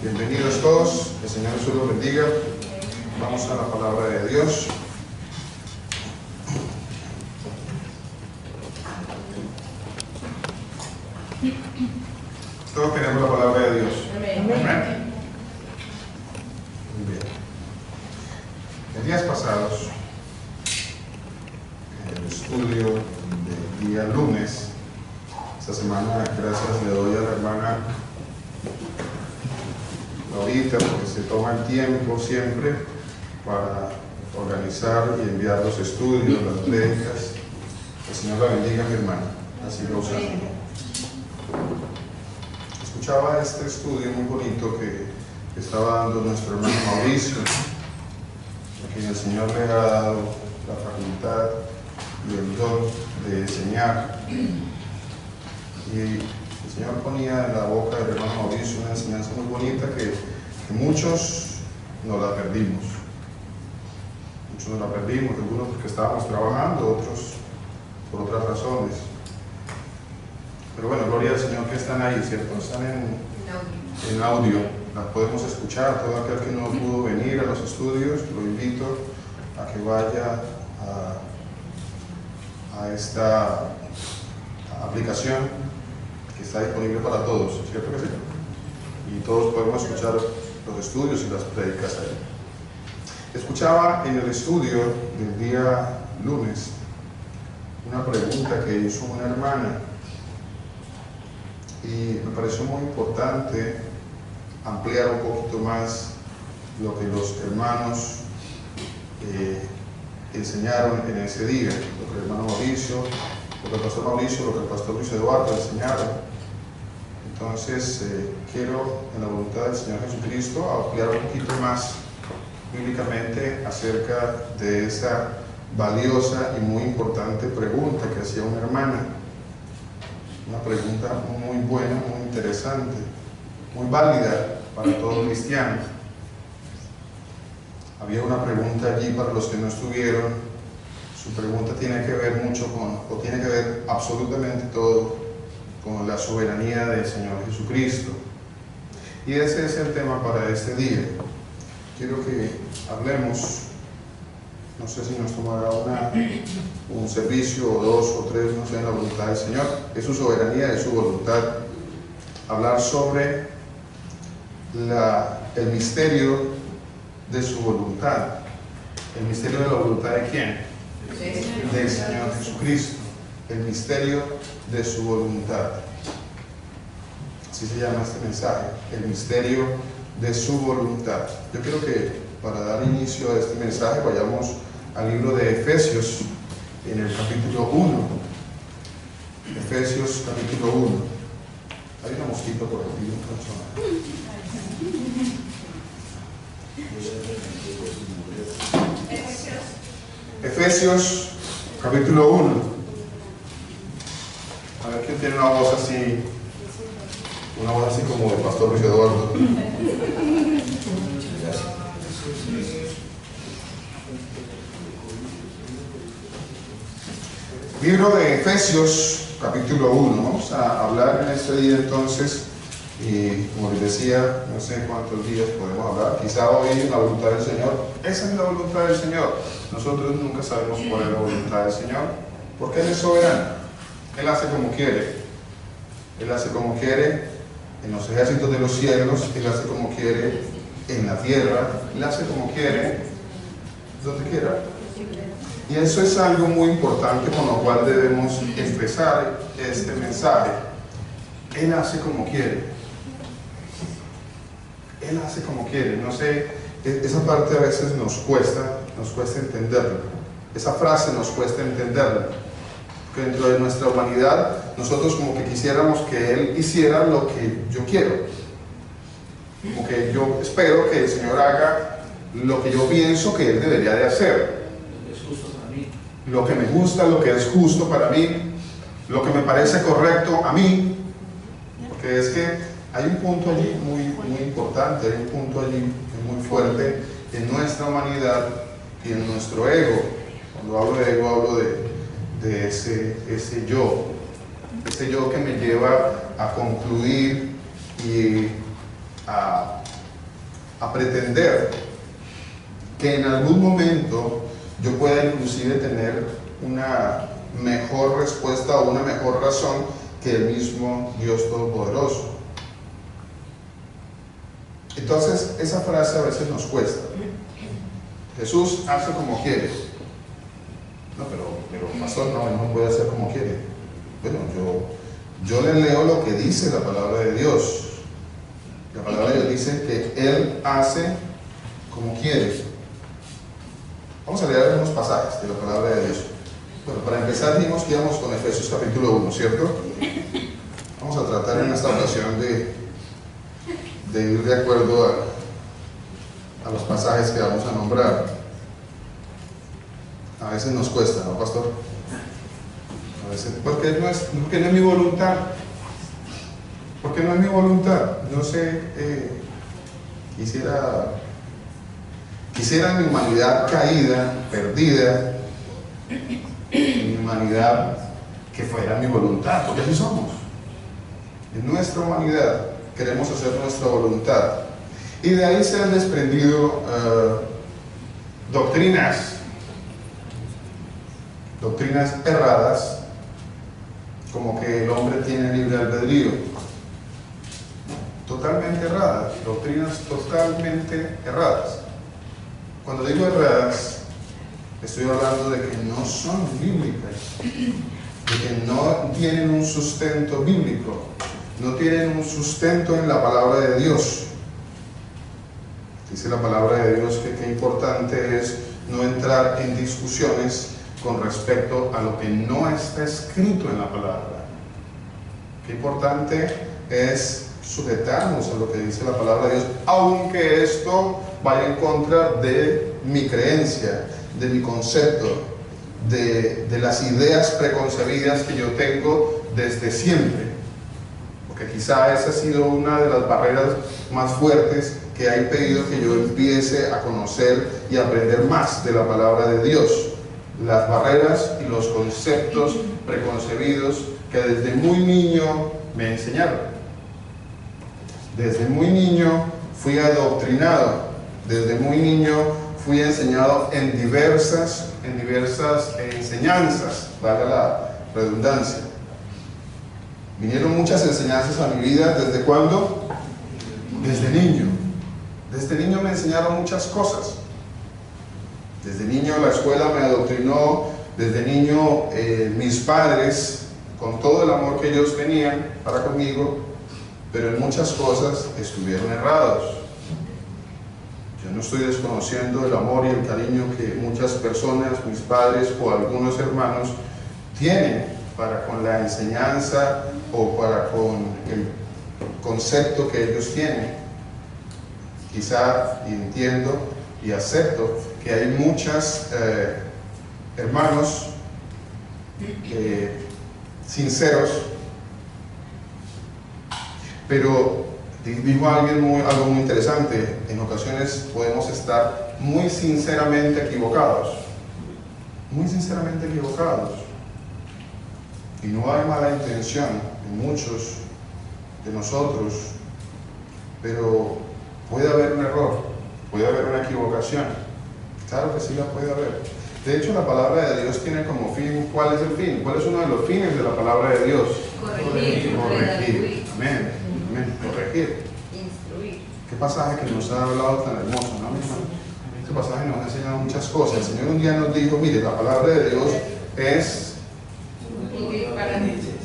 Bienvenidos todos, el Señor Jesús los bendiga. Vamos a la palabra de Dios. Todos queremos la palabra de Dios. Amén. Muy bien. En días pasados, en el estudio del día lunes, esta semana, gracias le doy a la hermana ahorita porque se toma el tiempo siempre para organizar y enviar los estudios, las prédicas. El Señor la bendiga, mi hermana. Así lo usa. Escuchaba este estudio muy bonito que estaba dando nuestro hermano Mauricio, a quien el Señor le ha dado la facultad y el don de enseñar. Y el Señor ponía en la boca del hermano Mauricio una enseñanza muy bonita que muchos nos la perdimos. Muchos nos la perdimos, algunos porque estábamos trabajando, otros por otras razones. Pero bueno, gloria al Señor que están ahí, ¿cierto? Están en audio, las podemos escuchar. Todo aquel que no pudo venir a los estudios, lo invito a que vaya a esta aplicación que está disponible para todos, ¿cierto que sí? Y todos podemos escuchar los estudios y las prédicas ahí. Escuchaba en el estudio del día lunes una pregunta que hizo una hermana y me pareció muy importante ampliar un poquito más lo que los hermanos enseñaron en ese día, lo que el hermano Mauricio, lo que el pastor Mauricio, lo que el pastor Luis Eduardo enseñaron. Entonces quiero, en la voluntad del Señor Jesucristo, ampliar un poquito más bíblicamente acerca de esa valiosa y muy importante pregunta que hacía una hermana. Una pregunta muy buena, muy interesante, muy válida para todo cristiano. Había una pregunta allí para los que no estuvieron. Su pregunta tiene que ver mucho con, o tiene que ver absolutamente todo con la soberanía del Señor Jesucristo. Y ese es el tema para este día. Quiero que hablemos, no sé si nos tomará un servicio o dos o tres, no sé, en la voluntad del Señor. Es su soberanía, es su voluntad. Hablar sobre el misterio de su voluntad. ¿El misterio de la voluntad de quién? Del Señor Jesucristo. El misterio de su voluntad. Así se llama este mensaje, el misterio de su voluntad. Yo quiero que para dar inicio a este mensaje vayamos al libro de Efesios, en el capítulo 1. Efesios capítulo 1. Hay una mosquita por aquí, Efesios capítulo 1. A ver quién tiene una voz así como del pastor Luis Eduardo. Libro de Efesios capítulo 1. Vamos a hablar en este día entonces, y como les decía, no sé cuántos días podemos hablar, quizá hoy en la voluntad del Señor. Esa es la voluntad del Señor. Nosotros nunca sabemos cuál es la voluntad del Señor, porque Él es soberano. Él hace como quiere. Él hace como quiere en los ejércitos de los cielos, Él hace como quiere en la tierra, Él hace como quiere donde quiera. Y eso es algo muy importante con lo cual debemos expresar este mensaje. Él hace como quiere. Él hace como quiere. No sé, esa parte a veces nos cuesta entenderla. Esa frase nos cuesta entenderla. Porque dentro de nuestra humanidad, nosotros como que quisiéramos que Él hiciera lo que yo quiero. Como que yo espero que el Señor haga lo que yo pienso que Él debería de hacer. Lo que me gusta, lo que es justo para mí, lo que me parece correcto a mí. Porque es que hay un punto allí muy importante, hay un punto allí muy fuerte en nuestra humanidad y en nuestro ego. Cuando hablo de ego, hablo de ese yo que me lleva a concluir y a pretender que en algún momento yo pueda inclusive tener una mejor respuesta o una mejor razón que el mismo Dios Todopoderoso. Entonces, esa frase a veces nos cuesta. Jesús hace como quiere. No, pero pastor, no, él no puede hacer como quiere. Bueno, yo le leo lo que dice la palabra de Dios. La palabra de Dios dice que Él hace como quiere. Vamos a leer unos pasajes de la palabra de Dios. Bueno, para empezar dijimos que íbamos con Efesios capítulo 1, ¿cierto? Vamos a tratar en esta ocasión de ir de acuerdo a los pasajes que vamos a nombrar. A veces nos cuesta, ¿no, pastor? A veces, porque no es mi voluntad. Porque no es mi voluntad. No sé, quisiera mi humanidad caída, perdida, mi humanidad que fuera mi voluntad, porque así somos. En nuestra humanidad queremos hacer nuestra voluntad. Y de ahí se han desprendido doctrinas erradas, como que el hombre tiene libre albedrío. Totalmente erradas, doctrinas totalmente erradas. Cuando digo erradas, estoy hablando de que no son bíblicas, de que no tienen un sustento bíblico, no tienen un sustento en la palabra de Dios. Dice la palabra de Dios que qué importante es no entrar en discusiones con respecto a lo que no está escrito en la palabra. Qué importante es sujetarnos a lo que dice la palabra de Dios, aunque esto vaya en contra de mi creencia, de mi concepto, de las ideas preconcebidas que yo tengo desde siempre. Porque quizá esa ha sido una de las barreras más fuertes que ha impedido que yo empiece a conocer y aprender más de la palabra de Dios. Las barreras y los conceptos preconcebidos que desde muy niño me enseñaron. Desde muy niño fui adoctrinado, desde muy niño fui enseñado en diversas enseñanzas, valga la redundancia. Vinieron muchas enseñanzas a mi vida, ¿desde cuándo? Desde niño. Desde niño me enseñaron muchas cosas. Desde niño la escuela me adoctrinó, desde niño mis padres, con todo el amor que ellos tenían para conmigo, pero en muchas cosas estuvieron errados. Yo no estoy desconociendo el amor y el cariño que muchas personas, mis padres o algunos hermanos, tienen para con la enseñanza o para con el concepto que ellos tienen. Quizá entiendo y acepto que hay muchos hermanos sinceros, pero dijo algo muy interesante: en ocasiones podemos estar muy sinceramente equivocados, y no hay mala intención en muchos de nosotros, pero puede haber un error, puede haber una equivocación. Claro que sí la puede haber. De hecho, la palabra de Dios tiene como fin, ¿cuál es el fin? ¿Cuál es uno de los fines de la palabra de Dios? Corregir. Amén. Amén. Corregir. Instruir. Qué pasaje que nos ha hablado tan hermoso, ¿no? Este pasaje nos ha enseñado muchas cosas. El Señor un día nos dijo, mire, la palabra de Dios es...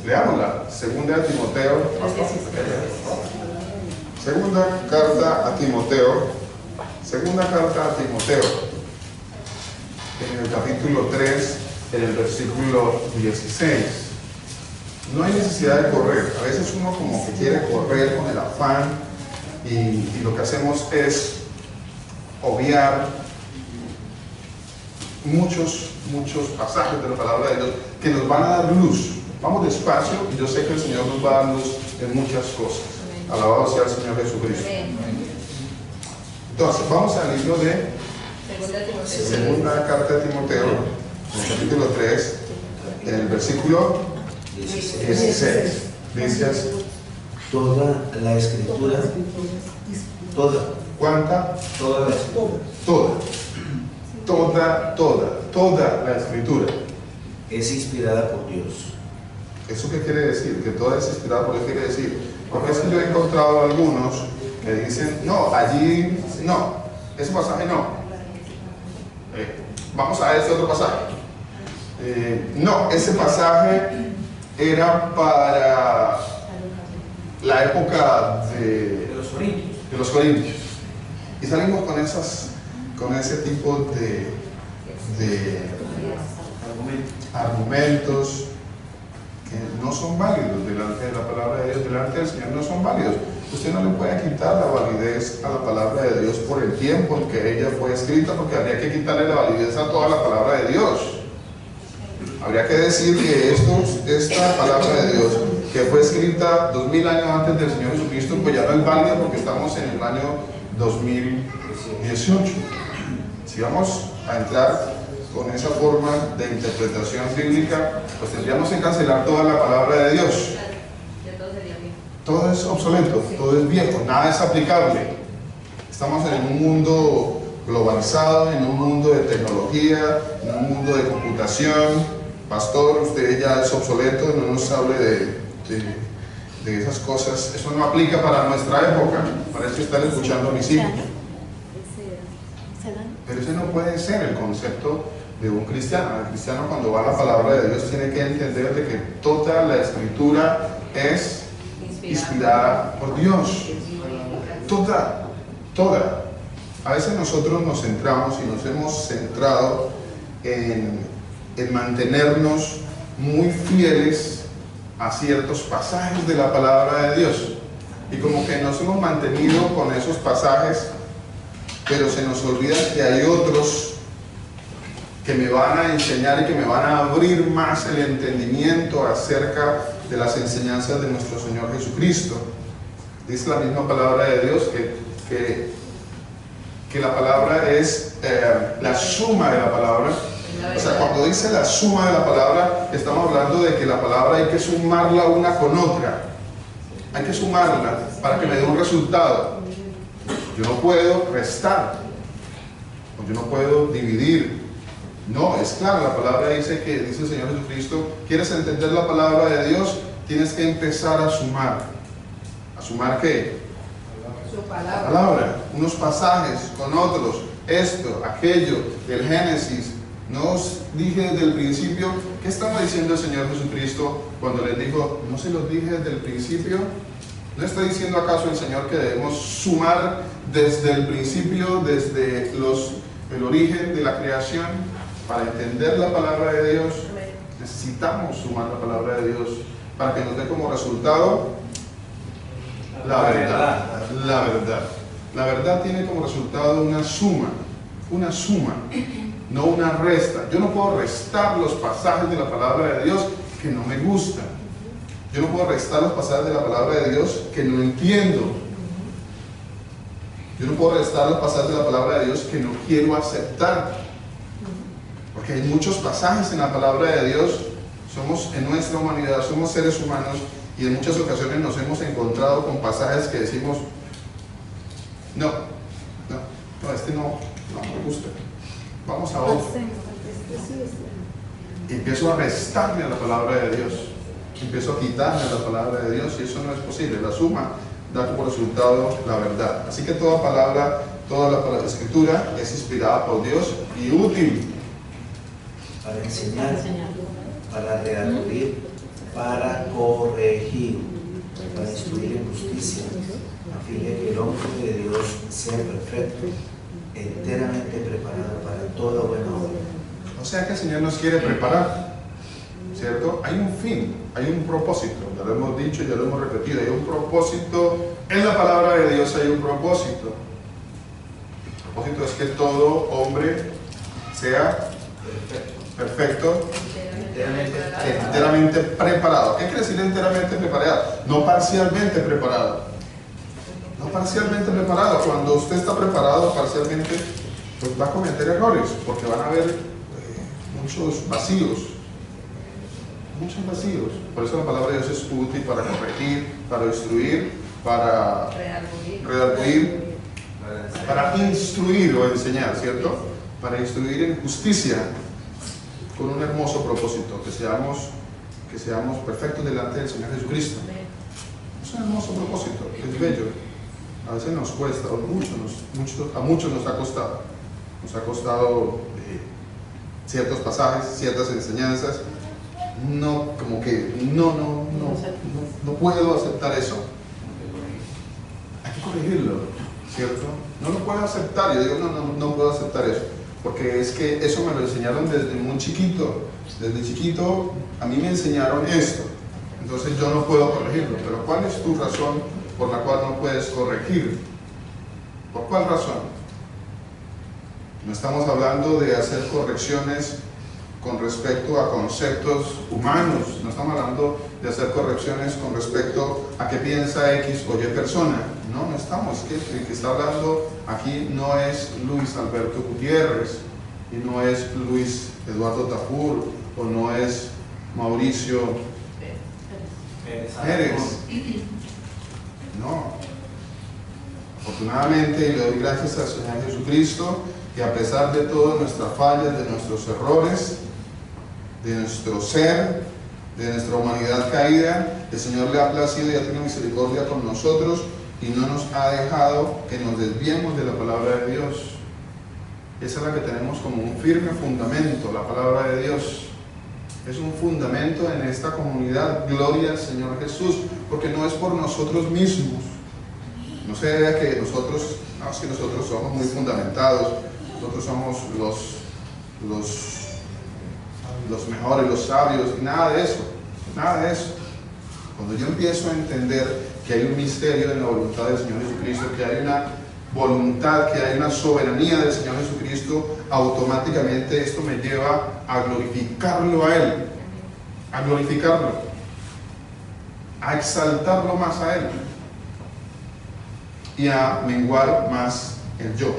Leámosla. Segunda de Timoteo. Segunda carta a Timoteo. Segunda carta a Timoteo. En el capítulo 3, en el versículo 16. No hay necesidad de correr. A veces uno como que quiere correr con el afán y lo que hacemos es obviar muchos pasajes de la palabra de Dios que nos van a dar luz. Vamos despacio y yo sé que el Señor nos va a dar luz en muchas cosas. Alabado sea el Señor Jesucristo. Entonces, vamos al libro de Segunda carta de Timoteo, en el capítulo 3, en el versículo 16. Dice así. Toda la escritura, toda. ¿Cuánta? Toda la escritura. Toda la escritura es inspirada por Dios. ¿Eso qué quiere decir? Que toda es inspirada por Dios, ¿qué quiere decir? Porque es que yo he encontrado algunos que dicen, no, allí no, ese pasaje no. Vamos a este otro pasaje. No, ese pasaje era para la época de los corintios. Y salimos con ese tipo de argumentos que no son válidos delante de la palabra de Dios, delante del Señor no son válidos. Usted no le puede quitar la validez a la palabra de Dios por el tiempo en que ella fue escrita, porque habría que quitarle la validez a toda la palabra de Dios. Habría que decir que esta palabra de Dios, que fue escrita 2000 años antes del Señor Jesucristo, pues ya no es válida porque estamos en el año 2018. Si vamos a entrar con esa forma de interpretación bíblica, pues tendríamos que cancelar toda la palabra de Dios. Todo es obsoleto, todo es viejo, nada es aplicable. Estamos en un mundo globalizado, en un mundo de tecnología, en un mundo de computación. Pastor, usted ya es obsoleto, no nos hable de esas cosas. Eso no aplica para nuestra época. Parece que están escuchando a mis hijos. Pero ese no puede ser el concepto de un cristiano. El cristiano, cuando va a la palabra de Dios, tiene que entender de que toda la escritura es inspirada por Dios. Toda. A veces nosotros nos centramos y nos hemos centrado en mantenernos muy fieles a ciertos pasajes de la palabra de Dios. Y como que nos hemos mantenido con esos pasajes, pero se nos olvida que hay otros que me van a enseñar y que me van a abrir más el entendimiento acerca de las enseñanzas de nuestro Señor Jesucristo. Dice la misma palabra de Dios que la palabra es la suma de la palabra. O sea, cuando dice la suma de la palabra, estamos hablando de que la palabra hay que sumarla una con otra. Hay que sumarla para que me dé un resultado. Yo no puedo restar, o yo no puedo dividir. No, es claro, la palabra dice el Señor Jesucristo, ¿quieres entender la palabra de Dios? Tienes que empezar a sumar. ¿A sumar qué? Su palabra. La palabra, unos pasajes con otros, esto, aquello, del Génesis. No os dije desde el principio. ¿Qué estaba diciendo el Señor Jesucristo cuando les dijo, no se los dije desde el principio? ¿No está diciendo acaso el Señor que debemos sumar desde el principio, desde el origen de la creación? Para entender la palabra de Dios, necesitamos sumar la palabra de Dios para que nos dé como resultado la verdad. La verdad. La verdad tiene como resultado una suma, no una resta. Yo no puedo restar los pasajes de la palabra de Dios que no me gustan. Yo no puedo restar los pasajes de la palabra de Dios que no entiendo. Yo no puedo restar los pasajes de la palabra de Dios que no quiero aceptar. Porque hay muchos pasajes en la palabra de Dios. Somos en nuestra humanidad, somos seres humanos y en muchas ocasiones nos hemos encontrado con pasajes que decimos, no, este no me gusta. Vamos a otro. Y empiezo a restarme a la palabra de Dios. Empiezo a quitarme a la palabra de Dios y eso no es posible. La suma da como resultado la verdad. Así que toda la escritura es inspirada por Dios y útil para enseñar, para redarguir, para corregir, para instruir en justicia, a fin de que el hombre de Dios sea perfecto, enteramente preparado para toda buena obra. O sea que el Señor nos quiere preparar, ¿cierto? Hay un fin, hay un propósito, ya lo hemos dicho, ya lo hemos repetido, hay un propósito, en la palabra de Dios hay un propósito. El propósito es que todo hombre sea perfecto, enteramente preparado. ¿Qué quiere decir enteramente preparado? No parcialmente preparado. No parcialmente preparado. Cuando usted está preparado parcialmente, pues va a cometer errores, porque van a haber muchos vacíos. muchos vacíos. Por eso la palabra de Dios es útil para corregir, para instruir, para redarguir, para instruir o enseñar, ¿cierto? Para instruir en justicia, con un hermoso propósito, que seamos perfectos delante del Señor Jesucristo. Es un hermoso propósito, es bello. A veces nos cuesta, a muchos nos ha costado. Nos ha costado ciertos pasajes, ciertas enseñanzas. No, como que no puedo aceptar eso. Hay que corregirlo, ¿cierto? No lo puedo aceptar. Yo digo, no puedo aceptar eso. Porque es que eso me lo enseñaron desde muy chiquito. Desde chiquito a mí me enseñaron esto. Entonces yo no puedo corregirlo. Pero ¿cuál es tu razón por la cual no puedes corregir? ¿Por cuál razón? No estamos hablando de hacer correcciones con respecto a conceptos humanos. No estamos hablando de hacer correcciones con respecto a qué piensa X o Y persona. No estamos. El que está hablando aquí no es Luis Alberto Gutiérrez, y no es Luis Eduardo Tafur, o no es Mauricio Pérez. No. Afortunadamente, le doy gracias al Señor Jesucristo, que a pesar de todas nuestras fallas, de nuestros errores, de nuestro ser, de nuestra humanidad caída, el Señor le ha placido y ha tenido misericordia con nosotros y no nos ha dejado que nos desviemos de la palabra de Dios. Esa es la que tenemos como un firme fundamento, la palabra de Dios. Es un fundamento en esta comunidad. Gloria al Señor Jesús, porque no es por nosotros mismos. No se debe a que nosotros somos muy fundamentados, nosotros somos los mejores, los sabios, y nada de eso, nada de eso. Cuando yo empiezo a entender que hay un misterio en la voluntad del Señor Jesucristo, que hay una voluntad, que hay una soberanía del Señor Jesucristo, automáticamente esto me lleva a glorificarlo a Él, a glorificarlo, a exaltarlo más a Él y a menguar más el yo.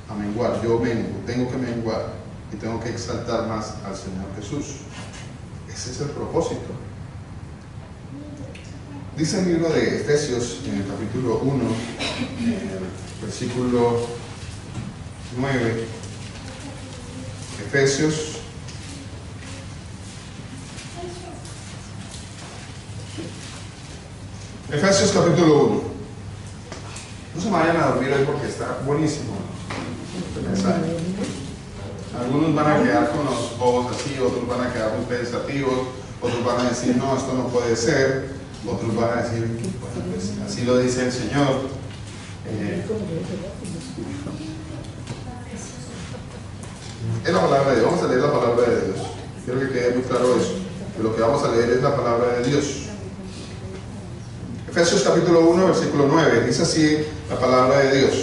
A menguar, yo vengo, tengo que menguar y tengo que exaltar más al Señor Jesús. Ese es el propósito. Dice el libro de Efesios en el capítulo 1, versículo 9. Efesios capítulo 1. No se me vayan a dormir hoy porque está buenísimo este mensaje. Algunos van a quedar con los ojos así, otros van a quedar muy pensativos, otros van a decir, no, esto no puede ser. Otros van a decir, bueno, pues así lo dice el Señor. Es la palabra de Dios. Vamos a leer la palabra de Dios. Quiero que quede muy claro eso, que lo que vamos a leer es la palabra de Dios. Efesios capítulo 1, versículo 9. Dice así la palabra de Dios.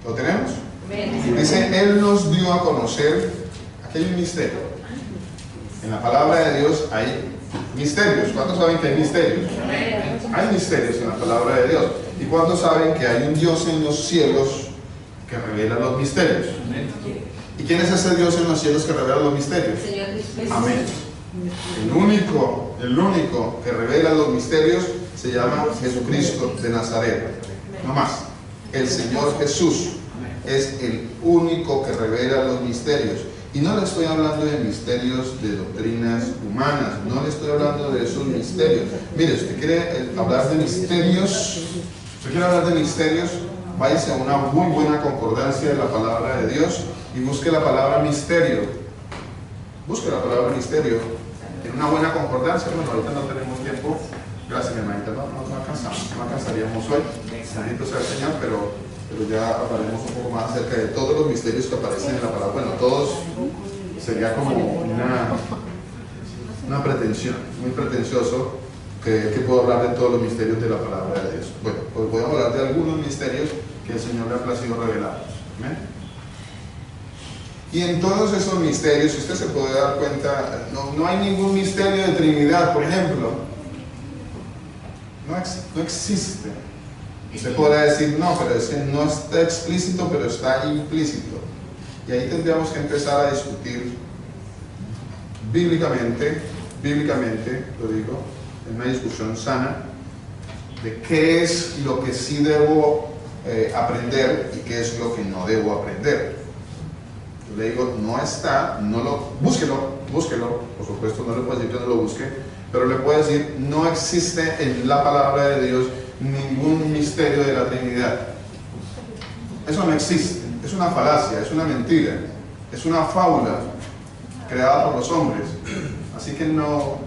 ¿Lo tenemos? Dice, Él nos dio a conocer aquel misterio. En la palabra de Dios hay misterios. ¿Cuántos saben que hay misterios? Hay misterios en la palabra de Dios. ¿Y cuántos saben que hay un Dios en los cielos que revela los misterios? ¿Y quién es ese Dios en los cielos que revela los misterios? Amén. El único que revela los misterios se llama Jesucristo de Nazaret. No más. El Señor Jesús es el único que revela los misterios. Y no le estoy hablando de misterios de doctrinas humanas, no le estoy hablando de esos misterios. Mire, usted quiere hablar de misterios, váyase a una muy buena concordancia de la palabra de Dios y busque la palabra misterio. Busque la palabra misterio en una buena concordancia. Bueno, ahorita no tenemos tiempo. Gracias, mi hermanita, no alcanzaríamos hoy. Bendito sea el Señor, pero ya hablaremos un poco más acerca de todos los misterios que aparecen en la palabra. Bueno, todos sería como una pretensión, muy pretencioso que puedo hablar de todos los misterios de la palabra de Dios. Bueno, pues voy a hablar de algunos misterios que el Señor le ha placido revelar. ¿Amén? Y en todos esos misterios, usted se puede dar cuenta, no hay ningún misterio de Trinidad, por ejemplo. No existe. Usted podrá decir, no, pero es que no está explícito, pero está implícito. Y ahí tendríamos que empezar a discutir bíblicamente, lo digo, en una discusión sana, de qué es lo que sí debo aprender y qué es lo que no debo aprender. Yo le digo, no está, búsquelo, por supuesto no le puedo decir que no lo busque, pero le puedo decir, no existe en la palabra de Dios ningún misterio de la Trinidad. Eso no existe, es una falacia, es una mentira, es una fábula creada por los hombres. Así que no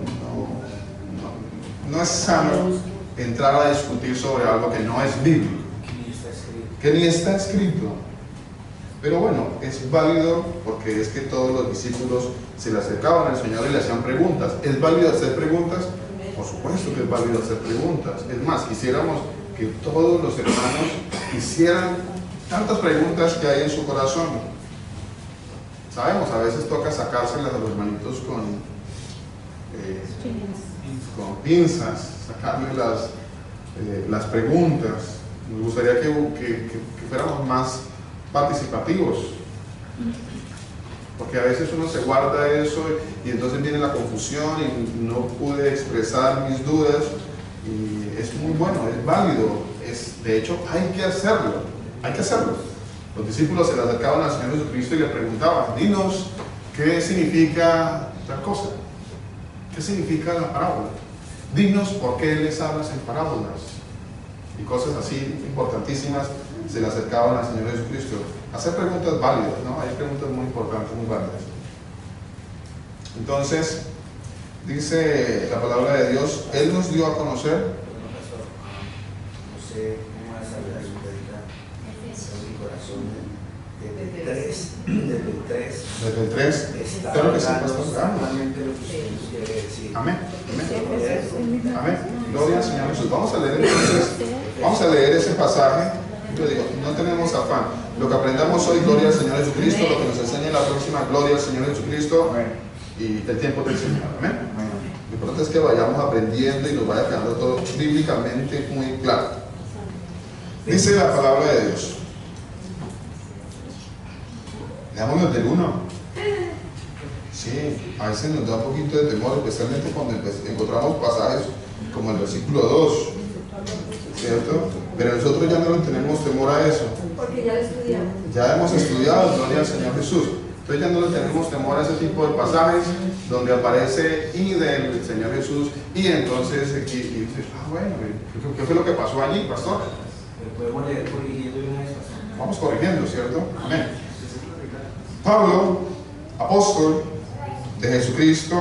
es sano entrar a discutir sobre algo que no es bíblico, que ni está escrito. Pero bueno, es válido porque es que todos los discípulos se le acercaban al Señor y le hacían preguntas. ¿Es válido hacer preguntas? Por supuesto que es válido hacer preguntas. Es más, quisiéramos que todos los hermanos hicieran tantas preguntas que hay en su corazón. Sabemos, a veces toca sacárselas a los hermanitos con pinzas, sacarle las preguntas. Nos gustaría que fuéramos más participativos, porque a veces uno se guarda eso y entonces viene la confusión y no pude expresar mis dudas. Y es muy bueno, es válido, de hecho hay que hacerlo. Los discípulos se le acercaban al Señor Jesucristo y le preguntaban, dinos qué significa tal cosa, qué significa la parábola, dinos por qué les hablas en parábolas, y cosas así importantísimas. Se le acercaban al Señor Jesucristo. Hacer preguntas válidas, ¿no? Hay preguntas muy importantes, muy válidas. Entonces, dice la palabra de Dios, Él nos dio a conocer. No sé cómo vas a hablar su predica en mi corazón desde el 3. Claro que sí, pastor. Exactamente lo que usted nos quiere decir. Amén. Amén. Gloria al Señor Jesús. Vamos a leer ese pasaje. Yo digo, no tenemos afán. Lo que aprendamos hoy, gloria al Señor Jesucristo. Lo que nos enseñe la próxima, gloria al Señor Jesucristo. Y el tiempo del Señor. Amén. Lo importante es que vayamos aprendiendo y nos vaya quedando todo bíblicamente muy claro. Dice la palabra de Dios. Leámonos del 1. Sí, a veces nos da un poquito de temor, especialmente cuando encontramos pasajes como el versículo 2, ¿cierto? Pero nosotros ya no le tenemos temor a eso. Porque ya lo estudiamos. Ya hemos estudiado, gloria al Señor Jesús. Entonces ya no le tenemos temor a ese tipo de pasajes donde aparece y del Señor Jesús y entonces aquí y dices, bueno, ¿qué fue lo que pasó allí, pastor? Pero podemos leer corrigiendo una vez, pastor. Vamos corrigiendo, ¿cierto? Amén. Pablo, apóstol de Jesucristo,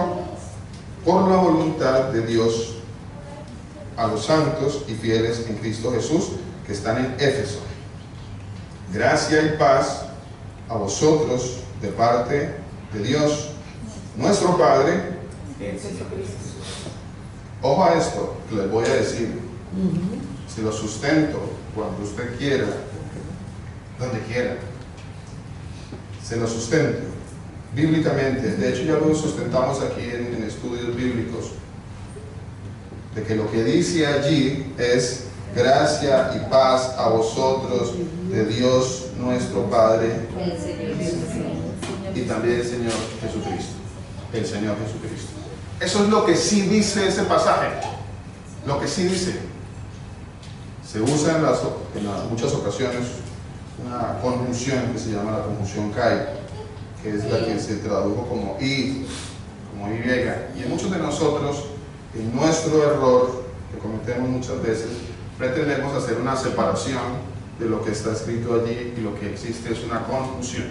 por la voluntad de Dios, a los santos y fieles en Cristo Jesús que están en Éfeso. Gracia y paz a vosotros de parte de Dios, nuestro Padre. Ojo a esto que les voy a decir. Se lo sustento cuando usted quiera, donde quiera. Se lo sustento bíblicamente. De hecho, ya lo sustentamos aquí en estudios bíblicos, de que lo que dice allí es gracia y paz a vosotros de Dios nuestro Padre y también el Señor Jesucristo. El Señor Jesucristo. Eso es lo que sí dice ese pasaje. Lo que sí dice. Se usa en muchas ocasiones una conjunción que se llama la conjunción kai, que es la que se tradujo como y, como y. Y en muchos de nosotros, en nuestro error que cometemos muchas veces, pretendemos hacer una separación de lo que está escrito allí y lo que existe es una conjunción,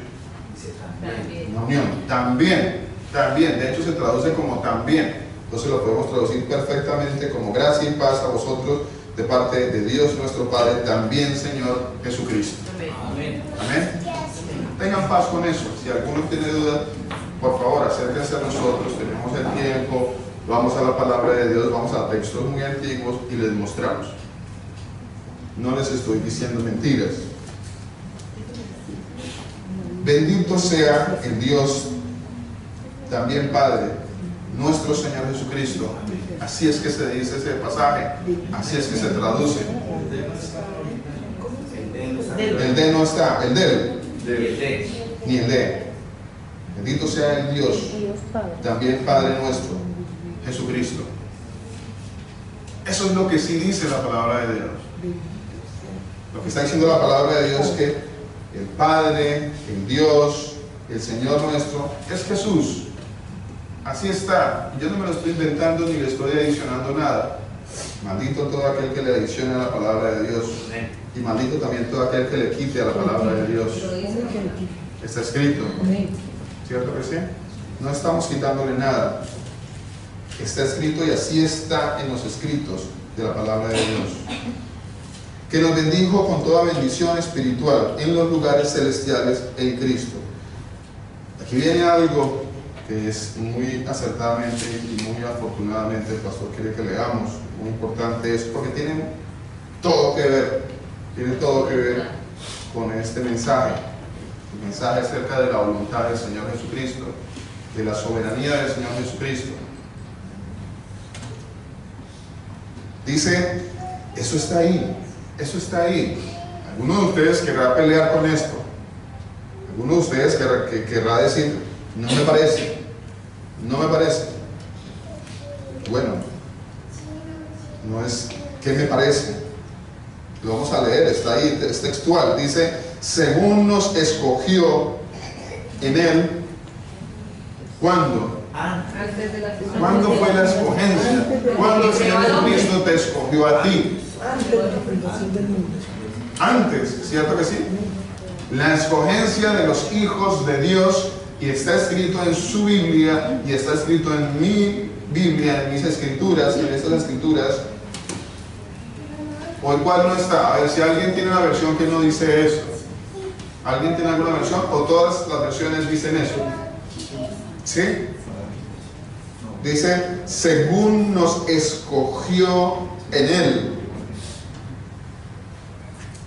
una unión. También, de hecho se traduce como también. Entonces lo podemos traducir perfectamente como gracia y paz a vosotros de parte de Dios nuestro Padre, también Señor Jesucristo. Amén. Amén. Tengan paz con eso. Si alguno tiene duda, por favor, acérquense a nosotros. Tenemos el tiempo, vamos a la palabra de Dios, vamos a textos muy antiguos y les mostramos. No les estoy diciendo mentiras. Bendito sea el Dios, también Padre, nuestro Señor Jesucristo. Así es que se dice ese pasaje, así es que se traduce. El de no está, el del. ni el de. Bendito sea el Dios, también Padre nuestro, Jesucristo. Eso es lo que sí dice la palabra de Dios. Lo que está diciendo la palabra de Dios es que el Padre, el Dios, el Señor nuestro, es Jesús. Así está. Yo no me lo estoy inventando ni le estoy adicionando nada. Maldito todo aquel que le adicione a la palabra de Dios. Y maldito también todo aquel que le quite a la palabra de Dios. Está escrito. ¿Cierto que sí? No estamos quitándole nada. Está escrito y así está en los escritos de la palabra de Dios. Que nos bendijo con toda bendición espiritual en los lugares celestiales en Cristo. Aquí viene algo que es muy acertadamente y muy afortunadamente el pastor quiere que leamos. Muy importante es porque tiene todo que ver con este mensaje. El mensaje acerca de la voluntad del Señor Jesucristo, de la soberanía del Señor Jesucristo. Dice, eso está ahí, eso está ahí. Alguno de ustedes querrá pelear con esto. Alguno de ustedes querrá decir, no me parece, no me parece. Bueno, no es que me parece. Lo vamos a leer, está ahí, es textual. Dice, según nos escogió en Él, ¿cuándo? ¿Cuándo fue la escogencia? ¿Cuándo el Señor Jesucristo te escogió a ti? Antes, ¿cierto que sí? La escogencia de los hijos de Dios, y está escrito en su Biblia, y está escrito en mi Biblia, en mis escrituras, en estas escrituras, o el cual no está. A ver si alguien tiene una versión que no dice eso. ¿Alguien tiene alguna versión? ¿O todas las versiones dicen eso? ¿Sí? Dice, según nos escogió en Él,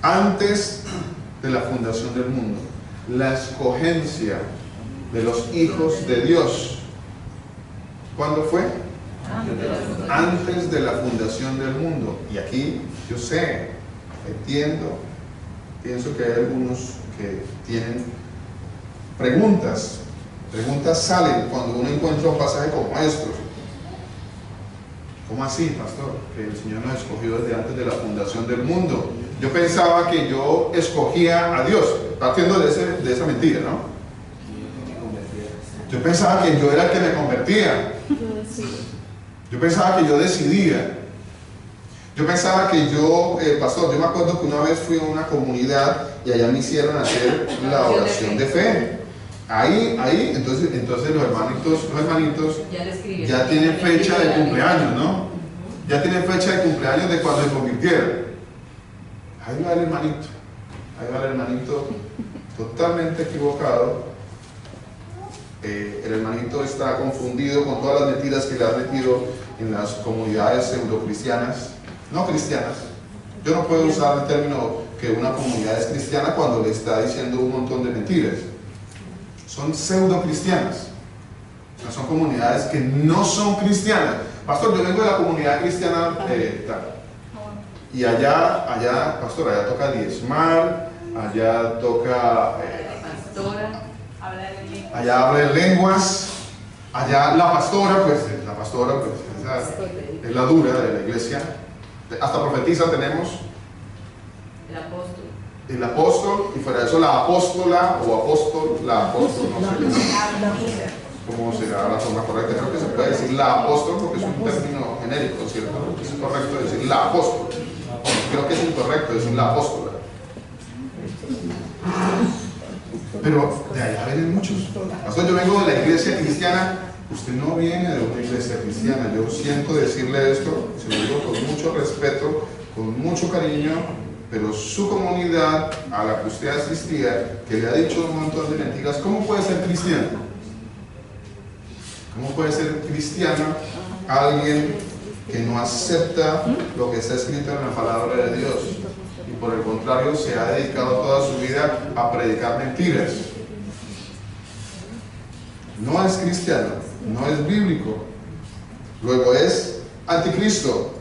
antes de la fundación del mundo. La escogencia de los hijos de Dios. ¿Cuándo fue? Antes de la fundación del mundo. Y aquí yo sé, entiendo, pienso que hay algunos que tienen preguntas. Preguntas salen cuando uno encuentra un pasaje como estos. ¿Cómo así, pastor? Que el Señor nos escogió desde antes de la fundación del mundo. Yo pensaba que yo escogía a Dios, partiendo de esa mentira, ¿no? Yo pensaba que yo era el que me convertía. Yo pensaba que yo decidía. Yo pensaba que yo, pastor, yo me acuerdo que una vez fui a una comunidad y allá me hicieron hacer la oración de fe. Ahí, entonces los hermanitos ya tienen fecha de cumpleaños, ¿no? Ya tienen fecha de cumpleaños de cuando se convirtieron. Ahí va el hermanito totalmente equivocado. El hermanito está confundido con todas las mentiras que le han metido en las comunidades pseudocristianas, no cristianas. Yo no puedo usar el término que una comunidad es cristiana cuando le está diciendo un montón de mentiras. Son pseudo cristianas. O sea, son comunidades que no son cristianas. Pastor, yo vengo de la comunidad cristiana tal. Y allá, pastor, allá toca diezmar, allá toca allá habla de lenguas, allá la pastora, pues esa es la dura de la iglesia. Hasta profetiza tenemos. El apóstol, y fuera de eso la apóstola o apóstol, no sé cómo será la forma correcta. Creo que se puede decir la apóstol porque es un término genérico, ¿cierto? Es correcto decir la apóstol. Creo que es incorrecto decir la apóstola. Pero de allá vienen muchos. Pastor, yo vengo de la iglesia cristiana. Usted no viene de una iglesia cristiana. Yo siento decirle esto, se lo digo con mucho respeto, con mucho cariño, pero su comunidad a la que usted asistía, que le ha dicho un montón de mentiras, ¿cómo puede ser cristiano? ¿Cómo puede ser cristiano alguien que no acepta lo que está escrito en la palabra de Dios? Y por el contrario se ha dedicado toda su vida a predicar mentiras. No es cristiano, no es bíblico. Luego es anticristo.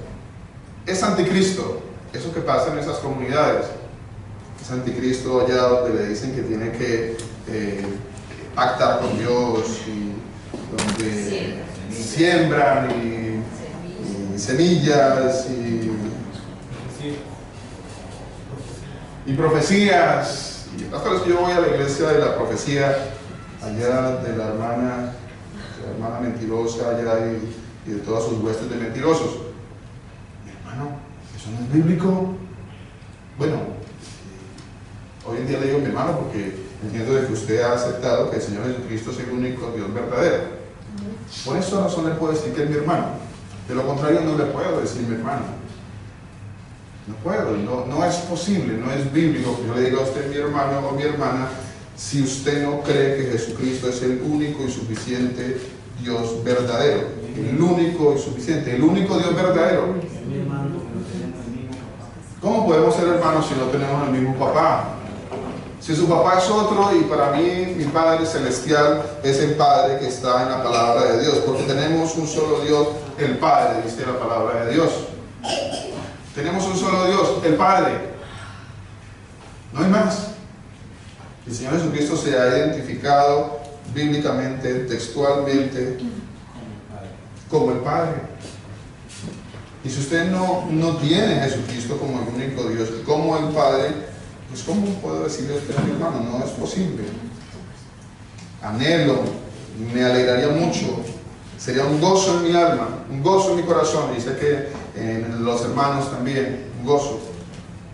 Es anticristo. Eso que pasa en esas comunidades. Es anticristo allá donde le dicen que tiene que pactar con Dios, y donde siembran y semillas y profecías. Y las cosas que yo voy a la iglesia de la profecía, allá de la hermana mentirosa, allá y de todas sus huestes de mentirosos. Mi hermano, ¿eso no es bíblico? Bueno, hoy en día le digo mi hermano porque entiendo de que usted ha aceptado que el Señor Jesucristo es el único Dios verdadero. Por esa razón le puedo decir que es mi hermano. De lo contrario no le puedo decir mi hermano. No puedo, no es posible, no es bíblico que yo le diga a usted mi hermano o mi hermana si usted no cree que Jesucristo es el único y suficiente Dios verdadero. El único y suficiente, el único Dios verdadero. ¿Cómo podemos ser hermanos si no tenemos el mismo papá? Si su papá es otro, y para mí mi Padre Celestial es el Padre que está en la palabra de Dios, porque tenemos un solo Dios, el Padre, dice la palabra de Dios. Tenemos un solo Dios, el Padre. No hay más. El Señor Jesucristo se ha identificado bíblicamente, textualmente, como el Padre. Y si usted no tiene a Jesucristo como el único Dios, como el Padre, pues ¿cómo puedo decirle a usted, mi hermano? No es posible. Anhelo, me alegraría mucho, sería un gozo en mi alma, un gozo en mi corazón, y sé que en los hermanos también, un gozo,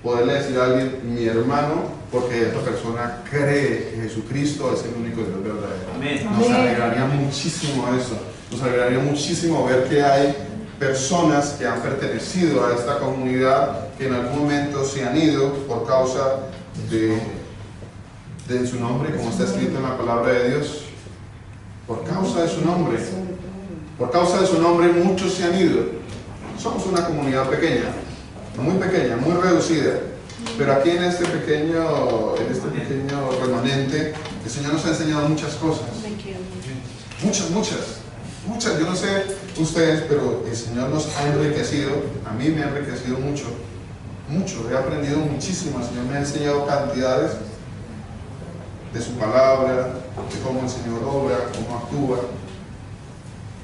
poderle decir a alguien, mi hermano, porque esa persona cree que Jesucristo es el único Dios verdadero. Amén. Nos alegraría muchísimo eso, nos alegraría muchísimo ver que hay personas que han pertenecido a esta comunidad que en algún momento se han ido por causa de su nombre, como está escrito en la palabra de Dios. Por causa de su nombre. Por causa de su nombre muchos se han ido. Somos una comunidad pequeña, muy reducida. Pero aquí en este pequeño remanente, el Señor nos ha enseñado muchas cosas. Muchas. Yo no sé ustedes, pero el Señor nos ha enriquecido. A mí me ha enriquecido mucho. He aprendido muchísimo. El Señor me ha enseñado cantidades de su palabra, de cómo el Señor obra, cómo actúa.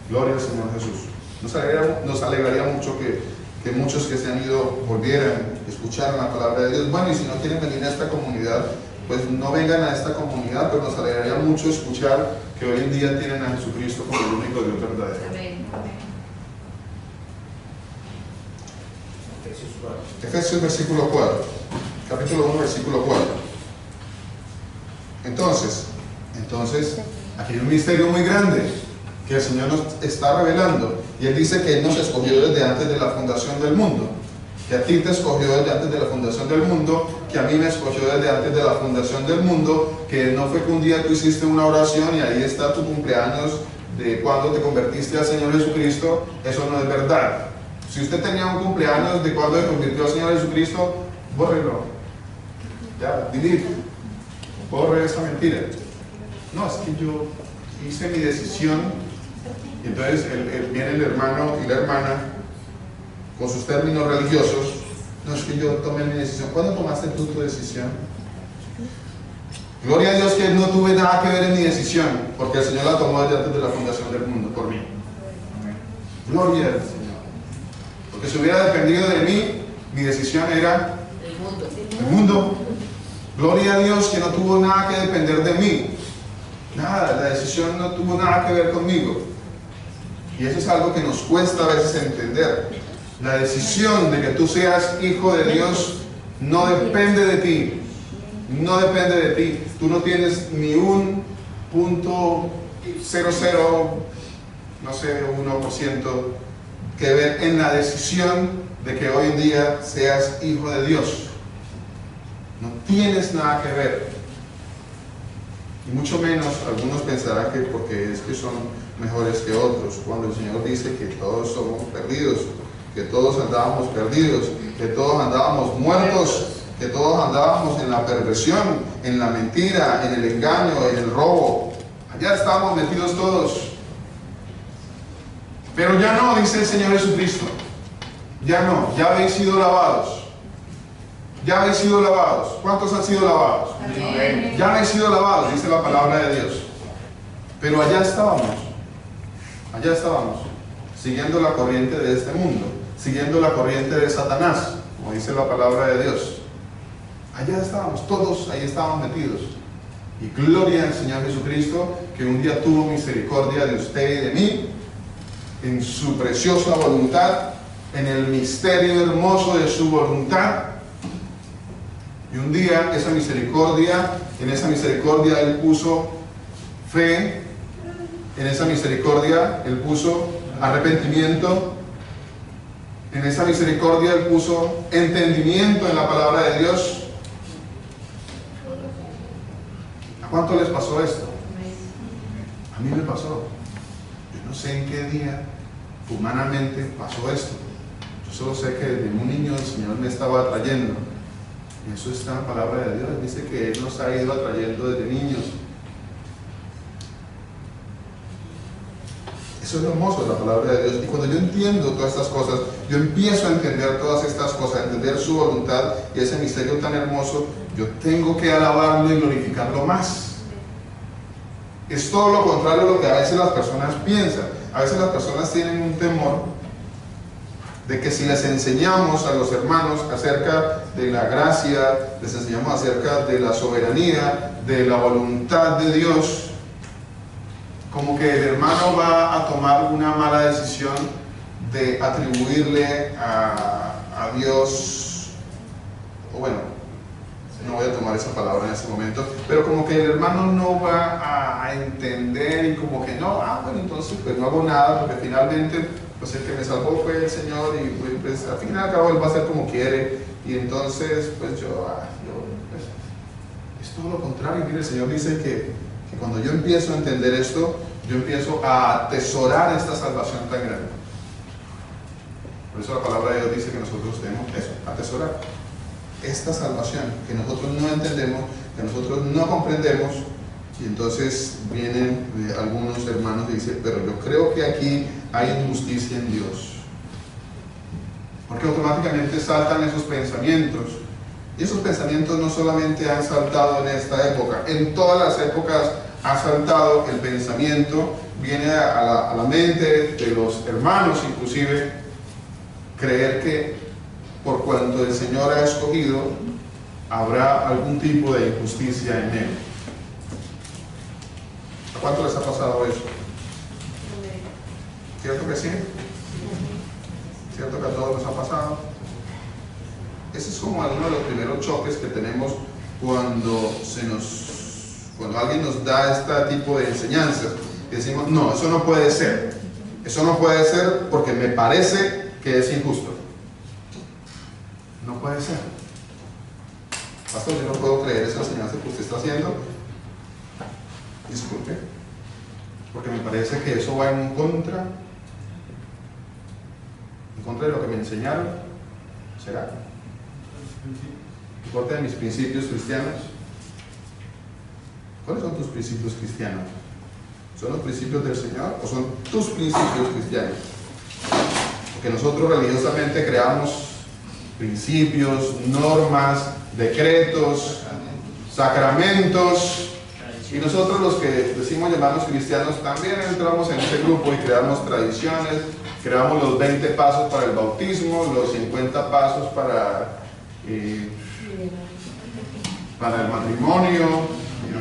Gloria al Señor Jesús. Nos alegraría mucho que muchos que se han ido volvieran, escucharan la palabra de Dios. Bueno, y si no quieren venir a esta comunidad, pues no vengan a esta comunidad, pero nos alegraría mucho escuchar que hoy en día tienen a Jesucristo como el único Dios verdadero. Amén. Efesios versículo 4, capítulo 1, versículo 4. Entonces, aquí hay un misterio muy grande que el Señor nos está revelando, y Él dice que Él nos escogió desde antes de la fundación del mundo, que a ti te escogió desde antes de la fundación del mundo, que a mí me escogió desde antes de la fundación del mundo, que no fue que un día tú hiciste una oración y ahí está tu cumpleaños de cuando te convertiste al Señor Jesucristo. Eso no es verdad. Si usted tenía un cumpleaños de cuando se convirtió al Señor Jesucristo, bórrelo. Ya, delete. Borre esa mentira. No, es que yo hice mi decisión, y entonces viene el hermano y la hermana con sus términos religiosos. No, es que yo tomé mi decisión. ¿Cuándo tomaste tú tu decisión? Gloria a Dios que no tuve nada que ver en mi decisión, porque el Señor la tomó desde antes de la fundación del mundo por mí. Gloria al Señor. Porque si hubiera dependido de mí, mi decisión era el mundo. Gloria a Dios que no tuvo nada que depender de mí. Nada, la decisión no tuvo nada que ver conmigo. Y eso es algo que nos cuesta a veces entender. La decisión de que tú seas hijo de Dios no depende de ti. No depende de ti. Tú no tienes ni un punto 00, no sé, 1% que ver en la decisión de que hoy en día seas hijo de Dios. No tienes nada que ver. Y mucho menos algunos pensarán que porque es que son mejores que otros, cuando el Señor dice que todos somos perdidos, que todos andábamos perdidos, que todos andábamos muertos, que todos andábamos en la perversión, en la mentira, en el engaño, en el robo. Allá estamos metidos todos. Pero ya no, dice el Señor Jesucristo. Ya no, ya habéis sido lavados. Ya habéis sido lavados. ¿Cuántos han sido lavados? Amén. Ya habéis sido lavados, dice la palabra de Dios. Pero allá estábamos, siguiendo la corriente de este mundo, siguiendo la corriente de Satanás, como dice la palabra de Dios. Allá estábamos, todos ahí estábamos metidos. Y gloria al Señor Jesucristo, que un día tuvo misericordia de usted y de mí, en su preciosa voluntad, en el misterio hermoso de su voluntad. Y un día en esa misericordia Él puso fe, en esa misericordia Él puso arrepentimiento, en esa misericordia Él puso entendimiento en la palabra de Dios. ¿A cuánto les pasó esto? A mí me pasó. Yo no sé en qué día humanamente pasó esto. Yo solo sé que desde un niño el Señor me estaba atrayendo. Y eso está en la palabra de Dios. Dice que Él nos ha ido atrayendo desde niños. Eso es lo hermoso de la palabra de Dios. Y cuando yo entiendo todas estas cosas, yo empiezo a entender todas estas cosas, a entender su voluntad y ese misterio tan hermoso, yo tengo que alabarlo y glorificarlo más. Es todo lo contrario a lo que a veces las personas piensan. A veces las personas tienen un temor de que si les enseñamos a los hermanos acerca de la gracia, les enseñamos acerca de la soberanía, de la voluntad de Dios, como que el hermano va a tomar una mala decisión de atribuirle a Dios, o bueno, no voy a tomar esa palabra en ese momento, pero como que el hermano no va a entender y como que no, bueno, entonces pues no hago nada, porque finalmente pues el que me salvó fue el Señor y pues al fin y al cabo Él va a hacer como quiere, y entonces pues yo pues, es todo lo contrario. Mire, el Señor dice que cuando yo empiezo a entender esto, yo empiezo a atesorar esta salvación tan grande. Por eso la palabra de Dios dice que nosotros tenemos eso, atesorar esta salvación que nosotros no entendemos, que nosotros no comprendemos. Y entonces vienen algunos hermanos y dicen, pero yo creo que aquí hay injusticia en Dios, porque automáticamente saltan esos pensamientos. Y esos pensamientos no solamente han saltado en esta época, en todas las épocas ha saltado el pensamiento, viene a la mente de los hermanos inclusive, creer que por cuanto el Señor ha escogido, habrá algún tipo de injusticia en Él. ¿A cuánto les ha pasado eso? ¿Cierto que sí? ¿Cierto que a todos nos ha pasado? Ese es como uno de los primeros choques que tenemos cuando alguien nos da este tipo de enseñanzas. Y decimos, no, eso no puede ser. Eso no puede ser porque me parece que es injusto. No puede ser. Pastor, yo no puedo creer esa enseñanza que usted está haciendo. Disculpe. Porque me parece que eso va en contra de lo que me enseñaron. ¿Será? En contra de mis principios cristianos. ¿Cuáles son tus principios cristianos? ¿Son los principios del Señor o son tus principios cristianos? Porque nosotros religiosamente creamos principios, normas, decretos, sacramentos, y nosotros los que decimos llamarnos cristianos también entramos en ese grupo y creamos tradiciones, creamos los 20 pasos para el bautismo, los 50 pasos para el matrimonio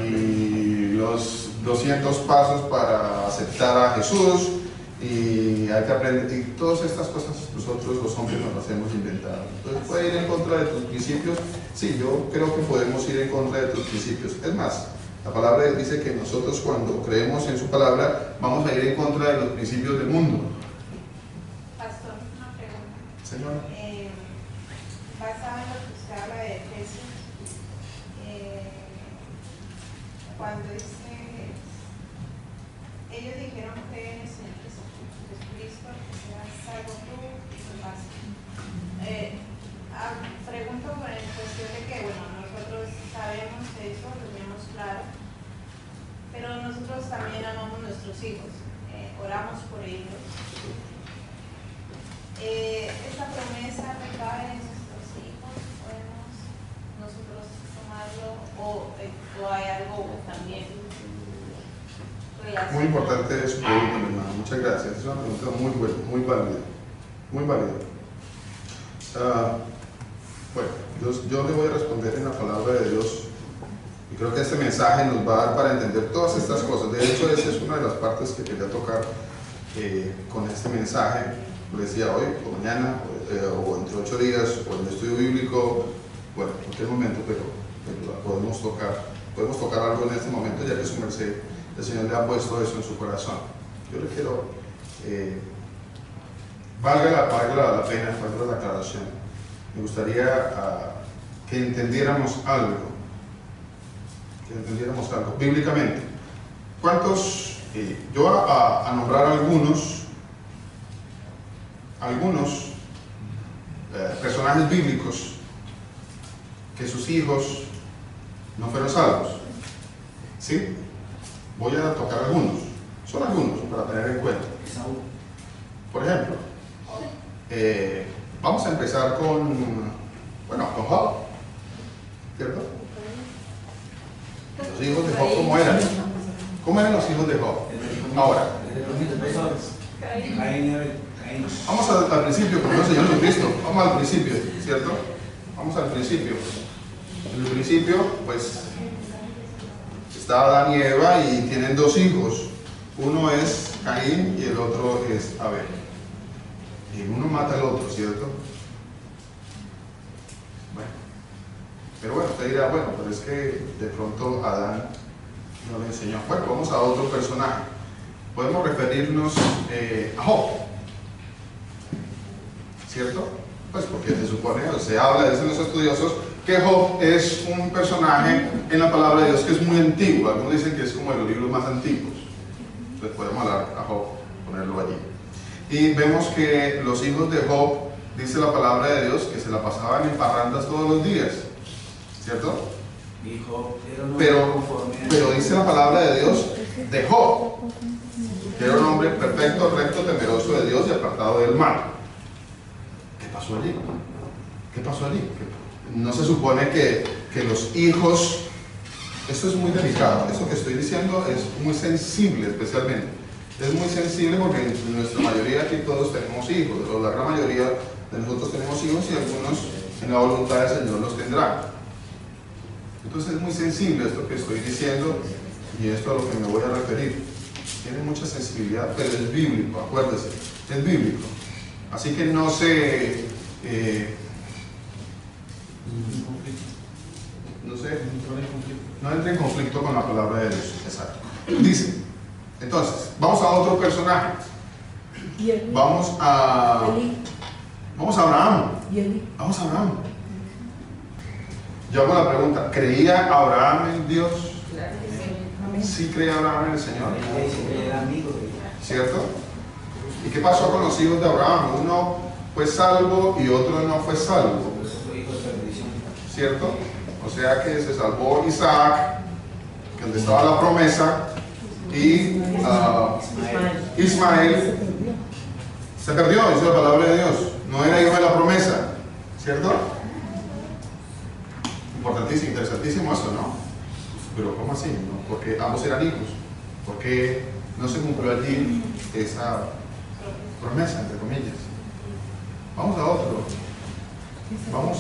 y los 200 pasos para aceptar a Jesús, y hay que aprender, y todas estas cosas nosotros los hombres nos las hemos inventado. Entonces, ¿puede ir en contra de tus principios? Sí, yo creo que podemos ir en contra de tus principios. Es más, la palabra dice que nosotros cuando creemos en su palabra vamos a ir en contra de los principios del mundo. Pastor, una pregunta. Señora. Basado en lo que usted habla de Efesios, cuando dice, ellos dijeron que en el Señor Jesucristo que sea salvo tú y tu casa. Pregunto por en cuestión de que, bueno, nosotros sabemos eso, lo tenemos claro, pero nosotros también amamos a nuestros hijos, oramos por ellos. Esta promesa recae en nuestros hijos, podemos Muy importante su pregunta, mi hermano. Muchas gracias. Es una pregunta muy buena, muy válida. Muy válida. Bueno, yo le voy a responder en la palabra de Dios. Y creo que este mensaje nos va a dar para entender todas estas cosas. De hecho, esa es una de las partes que quería tocar con este mensaje. Lo decía hoy, o mañana, o entre 8 días, o en el estudio bíblico. Bueno, en cualquier momento, pero podemos tocar algo en este momento, ya que su merced, el Señor le ha puesto eso en su corazón. Yo le quiero, valga la pena, valga la aclaración. Me gustaría que entendiéramos algo bíblicamente. ¿Cuántos? Yo voy a nombrar algunos personajes bíblicos que sus hijos no fueron salvos. ¿Sí? Voy a tocar algunos. Son algunos para tener en cuenta. Por ejemplo, vamos a empezar con Job, ¿cierto? Los hijos de Job, ¿cómo eran? ¿Cómo eran los hijos de Job? Ahora, vamos al principio, como el Señor Jesucristo. Vamos al principio, ¿cierto? Vamos al principio. En el principio, pues, está Adán y Eva y tienen 2 hijos. Uno es Caín y el otro es Abel. Y uno mata al otro, ¿cierto? Bueno. Pero bueno, usted dirá, bueno, pero es que de pronto Adán no le enseñó. Bueno, vamos a otro personaje. Podemos referirnos a Job, ¿cierto? Pues porque se supone, o se habla, dicen los estudiosos, que Job es un personaje en la palabra de Dios que es muy antiguo. Algunos dicen que es como de los libros más antiguos. Entonces podemos hablar a Job, ponerlo allí. Y vemos que los hijos de Job, dice la palabra de Dios, que se la pasaban en parrandas todos los días, ¿cierto? Pero dice la palabra de Dios de Job, que era un hombre perfecto, recto, temeroso de Dios y apartado del mal. ¿Qué pasó allí? ¿Qué pasó allí? No se supone que los hijos, esto es muy delicado, esto que estoy diciendo es muy sensible especialmente, es muy sensible porque en nuestra mayoría aquí todos tenemos hijos, o la gran mayoría de nosotros tenemos hijos y algunos en la voluntad del Señor los tendrán. Entonces es muy sensible esto que estoy diciendo y esto a lo que me voy a referir. Tiene mucha sensibilidad, pero es bíblico, acuérdese, es bíblico. Así que no se... no entre en conflicto con la palabra de Dios. Exacto. Dice, entonces, vamos a otro personaje. Vamos a Abraham. Vamos a Abraham. Yo hago la pregunta, ¿creía Abraham en Dios? Sí creía Abraham en el Señor. ¿Cierto? ¿Y qué pasó con los hijos de Abraham? Uno fue salvo y otro no fue salvo. ¿Cierto? O sea que se salvó Isaac, que donde estaba la promesa, y Ismael se perdió, dice la palabra de Dios. No era hijo de la promesa, ¿cierto? Importantísimo, interesantísimo eso, ¿no? Pero ¿cómo así? ¿No? Porque ambos eran hijos. ¿Por qué no se cumplió allí esa promesa, entre comillas? Vamos a otro. Vamos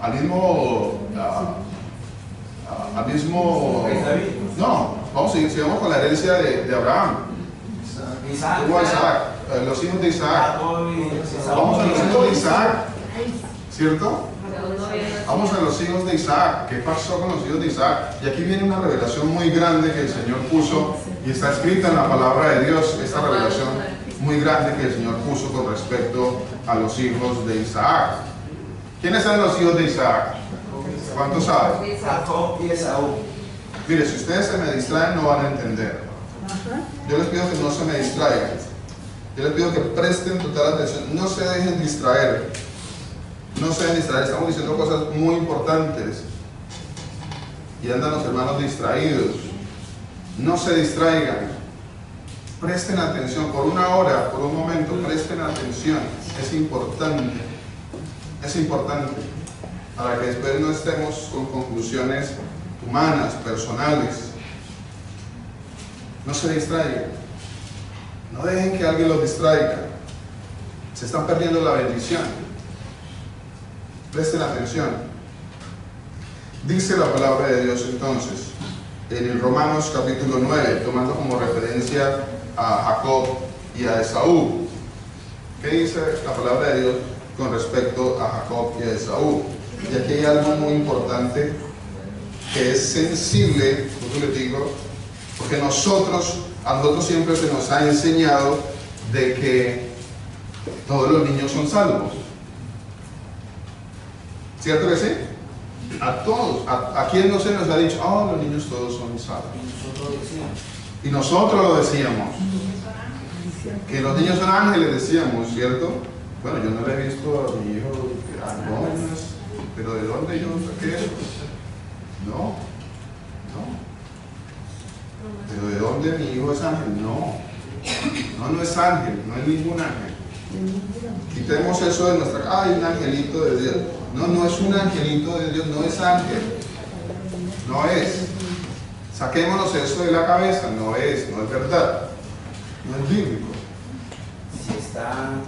al mismo no, vamos a seguir, sigamos con la herencia de Abraham. Isaac, los hijos de Isaac. Vamos a los hijos de Isaac, ¿cierto? Vamos a los hijos de Isaac. ¿Qué pasó con los hijos de Isaac? Y aquí viene una revelación muy grande que el Señor puso y está escrita en la palabra de Dios, esta revelación muy grande que el Señor puso con respecto a los hijos de Isaac. ¿Quiénes eran los hijos de Isaac? ¿Cuántos saben? Jacob y Esaú. Mire, si ustedes se me distraen no van a entender. Yo les pido que no se me distraigan. Yo les pido que presten total atención. No se dejen distraer. No se dejen distraer. Estamos diciendo cosas muy importantes. Y andan los hermanos distraídos. No se distraigan. Presten atención. Por una hora, por un momento, presten atención. Es importante. Es importante. Para que después no estemos con conclusiones humanas, personales. No se distraigan. No dejen que alguien los distraiga. Se están perdiendo la bendición. Presten atención. Dice la palabra de Dios entonces, en el Romanos capítulo 9, tomando como referencia a Jacob y a Esaú. ¿Qué dice la palabra de Dios con respecto a Jacob y a Esaú? Y aquí hay algo muy importante que es sensible, como les digo, porque a nosotros siempre se nos ha enseñado de que todos los niños son salvos. ¿Cierto que sí? A todos. ¿A quién no se nos ha dicho? Oh, los niños todos son salvos. Y nosotros lo decíamos. Que los niños son ángeles, decíamos, ¿cierto? Bueno, yo no le he visto a mi hijo, pero ¿de dónde yo saqué eso? No. ¿Pero de dónde mi hijo es ángel? No es ángel, no es ningún ángel. Quitemos eso de nuestra casa. Hay un angelito de Dios. No es un angelito de Dios, no es ángel. No es. Saquémonos eso de la cabeza, no es verdad. No es bíblico.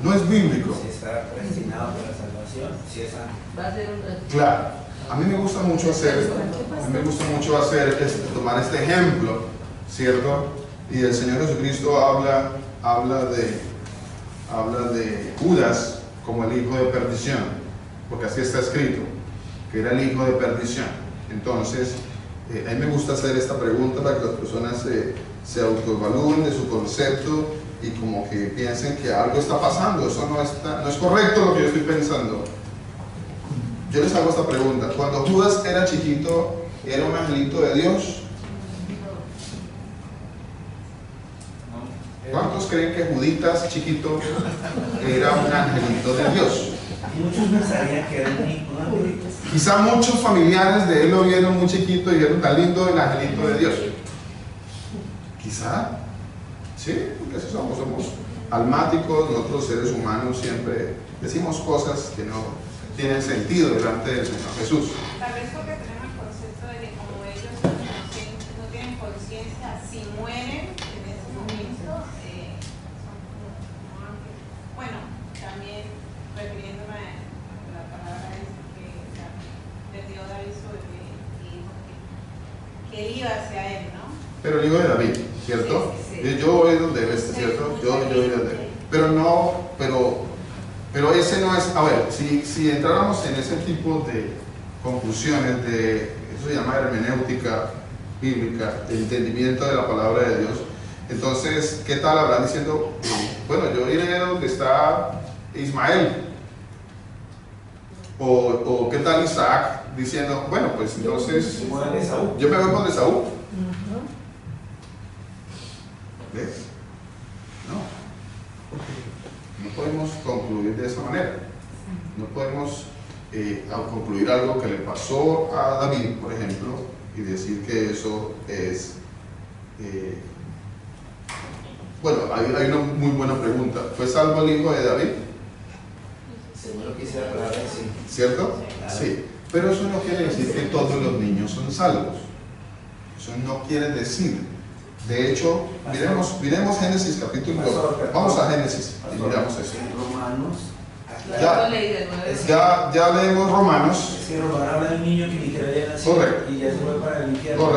No es bíblico. Si está predestinado para la salvación, si es ángel. Claro. A mí me gusta mucho tomar este ejemplo, ¿cierto? Y el Señor Jesucristo habla de Judas como el hijo de perdición, porque así está escrito, que era el hijo de perdición. Entonces, a mí me gusta hacer esta pregunta para que las personas se autoevalúen de su concepto y como que piensen que algo está pasando. Eso no es correcto lo que yo estoy pensando. Yo les hago esta pregunta: cuando Judas era chiquito, ¿era un angelito de Dios? ¿Cuántos creen que Juditas chiquito era un angelito de Dios? Muchos pensarían que era un angelito. Quizá muchos familiares de él lo vieron muy chiquito y dijeron: tan lindo el angelito de Dios. Quizá, sí, porque así somos almáticos. Nosotros, seres humanos, siempre decimos cosas que no tienen sentido delante del Señor Jesús. Tal vez porque tenemos el concepto de que como ellos no tienen conciencia, si mueren en ese momento, son como ángeles. Bueno, también refiriéndome a la palabra esa que le dio David sobre y dijo que iba hacia él, ¿no? Pero el hijo de David, ¿cierto? Sí. Yo voy donde él está, ¿cierto? Yo voy donde él. Pero ese no es. A ver, si entráramos en ese tipo de conclusiones, eso se llama hermenéutica bíblica, el entendimiento de la palabra de Dios, entonces, ¿qué tal habrán diciendo? Bueno, yo iré donde está Ismael. O ¿qué tal Isaac diciendo? Bueno, pues entonces yo me voy con Esaú. ¿Ves? No podemos concluir de esa manera. No podemos concluir algo que le pasó a David, por ejemplo, y decir que eso es... Bueno, hay una muy buena pregunta. ¿Fue salvo el hijo de David? Seguro que hice la palabra sí. ¿Cierto? Sí. Pero eso no quiere decir que todos los niños son salvos. Eso no quiere decir. De hecho, miremos Génesis capítulo 2. Vamos a Génesis y miramos eso. Ya leemos Romanos. Es que Romano habla de un niño que ni siquiera había nacido. Correcto. Y ya se fue para el infierno.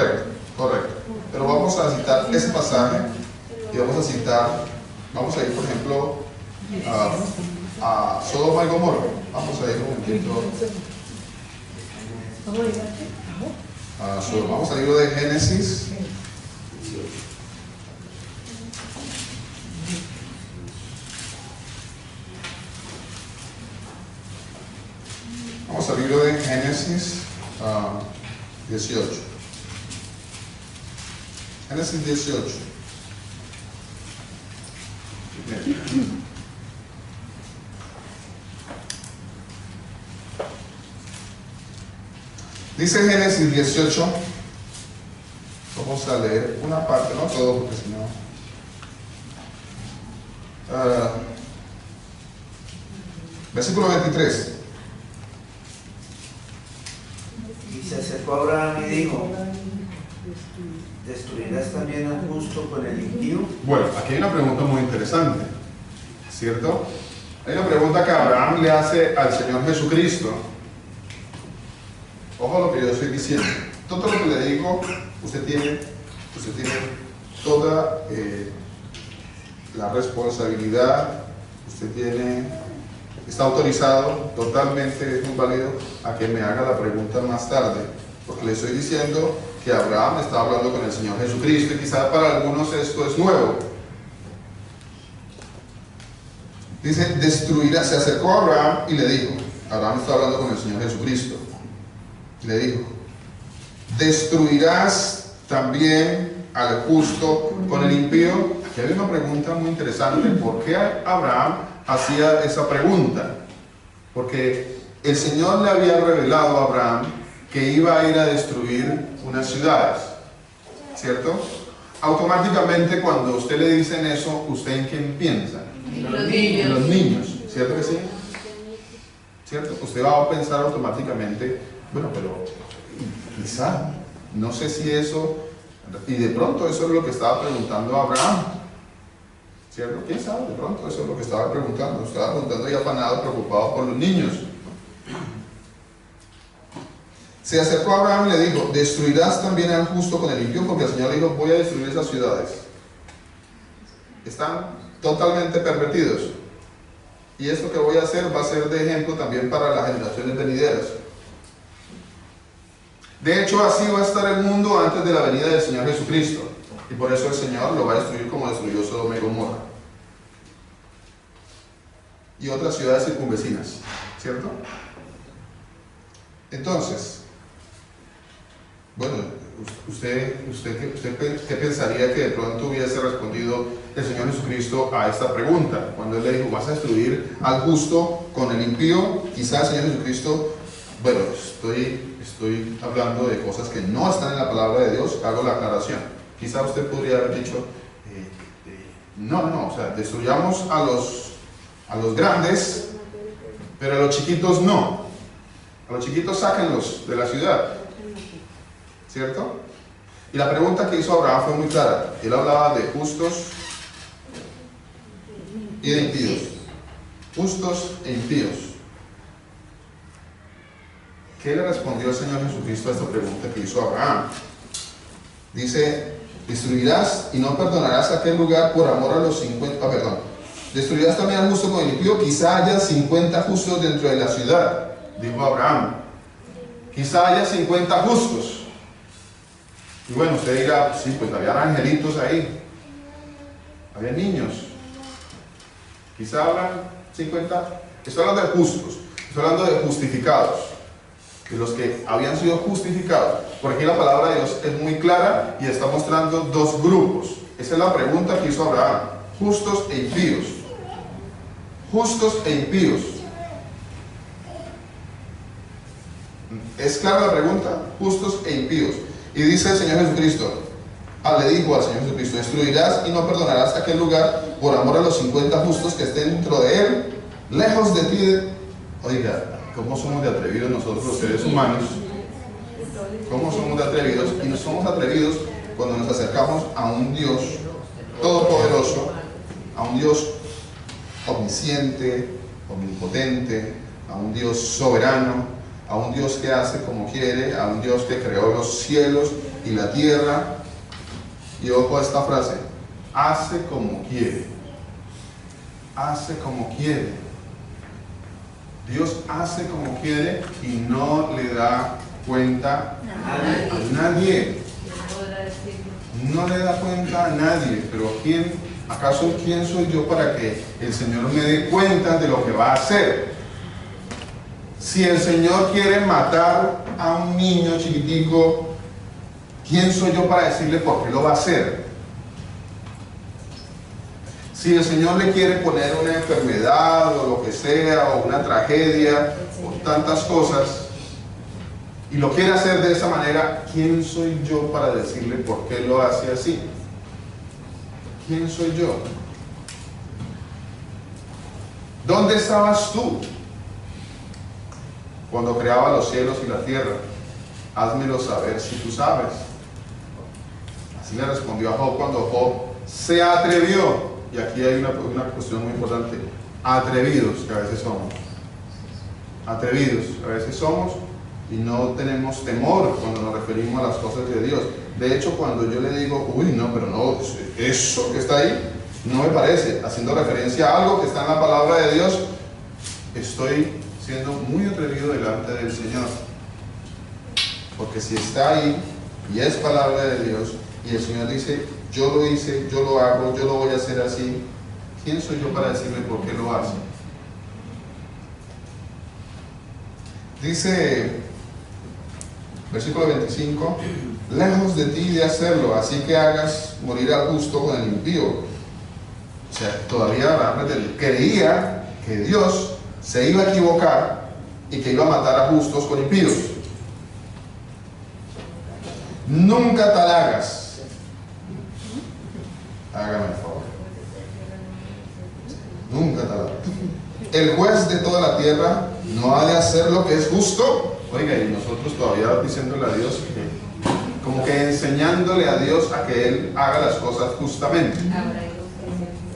Correcto. Pero vamos a citar ese pasaje y vamos a ir, por ejemplo, a Sodoma y Gomorra. Vamos a ir un momentito a Sodoma. Vamos al libro de Génesis. Vamos al libro de Génesis 18. Génesis 18. Dice Génesis 18. Vamos a leer una parte, no todo, porque si no. Versículo 23. Y se acercó a Abraham y dijo: ¿Destruirás también al justo con el impío? Bueno, aquí hay una pregunta muy interesante, ¿cierto? Hay una pregunta que Abraham le hace al Señor Jesucristo. Ojo a lo que yo estoy diciendo. Todo lo que le digo, usted tiene toda la responsabilidad, está autorizado, totalmente es muy válido a que me haga la pregunta más tarde, porque le estoy diciendo que Abraham está hablando con el Señor Jesucristo y quizás para algunos esto es nuevo. Dice, destruirá, se acercó a Abraham y le dijo, Abraham está hablando con el Señor Jesucristo, y le dijo, ¿destruirás también al justo con el impío? Aquí hay una pregunta muy interesante, ¿por qué Abraham hacía esa pregunta? Porque el Señor le había revelado a Abraham que iba a ir a destruir unas ciudades, ¿cierto? Automáticamente cuando usted le dicen eso, ¿usted en quién piensa? Los niños. En los niños, ¿cierto que sí? ¿Cierto? Usted va a pensar automáticamente, bueno, pero quizá, no sé si eso, y de pronto eso es lo que estaba preguntando Abraham, ¿cierto? ¿Quién sabe? De pronto eso es lo que estaba preguntando y afanado, preocupado por los niños. Se acercó a Abraham y le dijo, ¿destruirás también al justo con el impío? Porque el Señor le dijo, voy a destruir esas ciudades. Están totalmente pervertidos. Y esto que voy a hacer va a ser de ejemplo también para las generaciones venideras. De hecho, así va a estar el mundo antes de la venida del Señor Jesucristo. Y por eso el Señor lo va a destruir como destruyó Sodoma y Gomorra. Y otras ciudades circunvecinas, ¿cierto? Entonces, bueno, ¿usted qué pensaría que de pronto hubiese respondido el Señor Jesucristo a esta pregunta? Cuando Él le dijo, ¿vas a destruir al justo con el impío? Quizás el Señor Jesucristo, bueno, estoy hablando de cosas que no están en la palabra de Dios, hago la aclaración. Quizás usted podría haber dicho, no, o sea, destruyamos a los grandes, pero a los chiquitos no. A los chiquitos sáquenlos de la ciudad, ¿cierto? Y la pregunta que hizo Abraham fue muy clara. Él hablaba de justos y de impíos. Justos e impíos. ¿Qué le respondió el Señor Jesucristo a esta pregunta que hizo Abraham? Dice, destruirás y no perdonarás aquel lugar por amor a los 50, destruirás también al justo con el impío, quizá haya 50 justos dentro de la ciudad, dijo Abraham. Quizá haya 50 justos. Y bueno, usted dirá, sí, pues había angelitos ahí, había niños. Quizá habrán 50, estoy hablando de justos, estoy hablando de justificados, de los que habían sido justificados. Por aquí la palabra de Dios es muy clara y está mostrando dos grupos. Esa es la pregunta que hizo Abraham, justos e impíos. Justos e impíos. ¿Es clara la pregunta? Justos e impíos. Y dice el Señor Jesucristo, le dijo al Señor Jesucristo, destruirás y no perdonarás aquel lugar por amor a los 50 justos que estén dentro de él, lejos de ti. Oiga, ¿cómo somos de atrevidos nosotros los seres humanos? ¿Cómo somos de atrevidos? Y no somos atrevidos cuando nos acercamos a un Dios todopoderoso, a un Dios omnisciente, omnipotente, a un Dios soberano, a un Dios que hace como quiere, a un Dios que creó los cielos y la tierra. Y ojo a esta frase, hace como quiere. Hace como quiere. Dios hace como quiere y no le da cuenta a nadie. No le da cuenta a nadie. Pero ¿acaso quién soy yo para que el Señor me dé cuenta de lo que va a hacer? Si el Señor quiere matar a un niño chiquitico, ¿quién soy yo para decirle por qué lo va a hacer? Si el Señor le quiere poner una enfermedad o lo que sea, o una tragedia, o tantas cosas, y lo quiere hacer de esa manera, ¿quién soy yo para decirle por qué lo hace así? ¿Quién soy yo? ¿Dónde estabas tú cuando creaba los cielos y la tierra? Házmelo saber si tú sabes. Así le respondió a Job cuando Job se atrevió. Y aquí hay una cuestión muy importante. Atrevidos que a veces somos. Atrevidos a veces somos y no tenemos temor cuando nos referimos a las cosas de Dios. De hecho, cuando yo le digo, uy, no, pero no, eso que está ahí no me parece, haciendo referencia a algo que está en la palabra de Dios, estoy siendo muy atrevido delante del Señor. Porque si está ahí y es palabra de Dios y el Señor dice, yo lo hice, yo lo hago, yo lo voy a hacer así, ¿quién soy yo para decirle por qué lo hace? Dice, versículo 25, lejos de ti de hacerlo, así que hagas morir al justo con el impío. O sea, todavía Abraham creía que Dios se iba a equivocar y que iba a matar a justos con impíos. Nunca tal hagas. Hágame el favor. Nunca tal hagas. El juez de toda la tierra no ha de hacer lo que es justo. Oiga, y nosotros todavía diciéndole a Dios que, como que enseñándole a Dios a que Él haga las cosas justamente.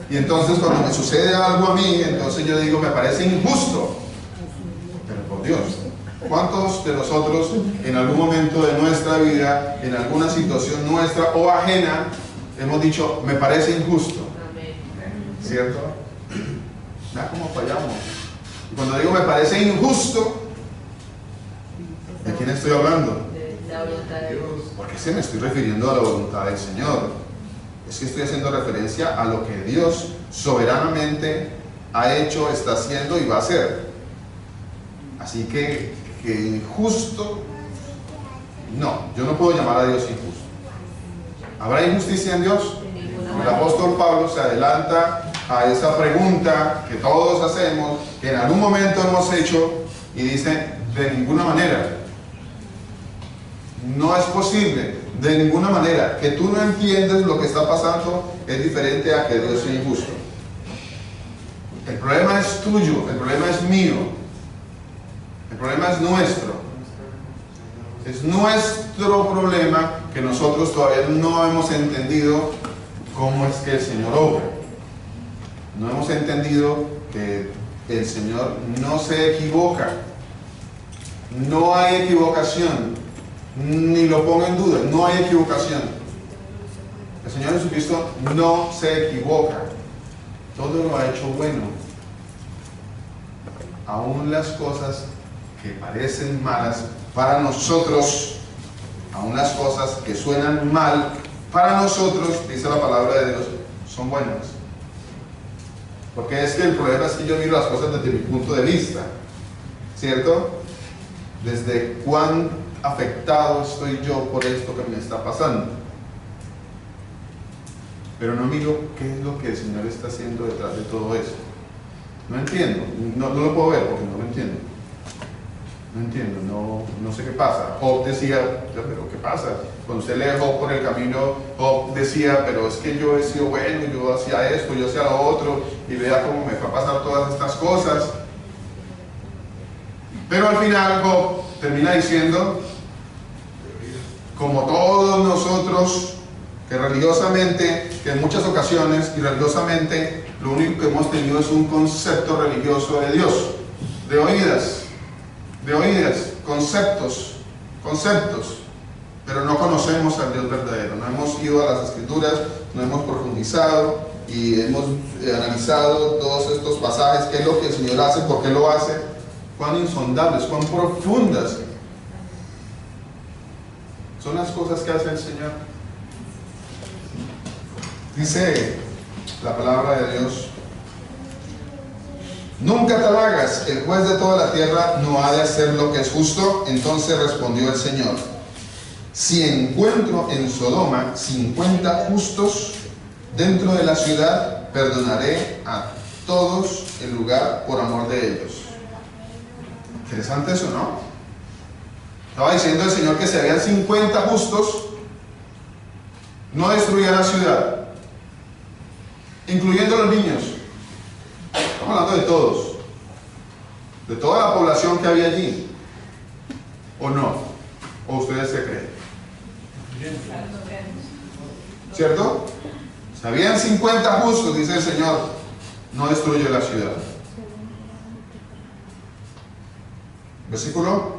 Y entonces cuando me sucede algo a mí, entonces yo digo, me parece injusto. Pero por Dios, ¿cuántos de nosotros en algún momento de nuestra vida, en alguna situación nuestra o ajena, hemos dicho, me parece injusto? ¿Cierto? ¿Vea cómo fallamos? Y cuando digo me parece injusto, ¿de quién estoy hablando? De la voluntad de Dios. Porque se me estoy refiriendo a la voluntad del Señor. Es que estoy haciendo referencia a lo que Dios soberanamente ha hecho, está haciendo y va a hacer. Así que injusto, no, yo no puedo llamar a Dios injusto. ¿Habrá injusticia en Dios? El apóstol Pablo se adelanta a esa pregunta que todos hacemos, que en algún momento hemos hecho, y dice, de ninguna manera. No es posible, de ninguna manera. Que tú no entiendes lo que está pasando es diferente a que Dios sea injusto. El problema es tuyo, el problema es mío, el problema es nuestro. Es nuestro problema que nosotros todavía no hemos entendido cómo es que el Señor obra. No hemos entendido que el Señor no se equivoca. No hay equivocación. Ni lo pongo en duda, no hay equivocación. El Señor Jesucristo no se equivoca. Todo lo ha hecho bueno. Aún las cosas que parecen malas para nosotros, aún las cosas que suenan mal para nosotros, dice la palabra de Dios, son buenas. Porque es que el problema es que yo miro las cosas desde mi punto de vista, ¿cierto? Desde cuán afectado estoy yo por esto que me está pasando, pero no miro qué es lo que el Señor está haciendo detrás de todo eso. No entiendo, no lo puedo ver porque no lo entiendo. No entiendo, no sé qué pasa. Job decía, pero ¿qué pasa? Cuando usted lee Job por el camino, Job decía, pero es que yo he sido bueno, yo hacía esto, yo hacía lo otro, y vea cómo me fue a pasar todas estas cosas. Pero al final Job termina diciendo, como todos nosotros, que religiosamente, que en muchas ocasiones, y religiosamente, lo único que hemos tenido es un concepto religioso de Dios, de oídas, conceptos, pero no conocemos al Dios verdadero. No hemos ido a las Escrituras, no hemos profundizado y hemos analizado todos estos pasajes, qué es lo que el Señor hace, por qué lo hace, cuán insondables, cuán profundas son las cosas que hace el Señor. Dice la palabra de Dios, nunca tal hagas, el juez de toda la tierra no ha de hacer lo que es justo. Entonces respondió el Señor, si encuentro en Sodoma 50 justos dentro de la ciudad, perdonaré a todos el lugar por amor de ellos. Interesante eso, ¿no? Estaba diciendo el Señor que si habían 50 justos, no destruía la ciudad, incluyendo los niños. Estamos hablando de todos, de toda la población que había allí. ¿O no? ¿O ustedes se creen? ¿cierto? Si habían 50 justos, dice el Señor, no destruye la ciudad. Versículo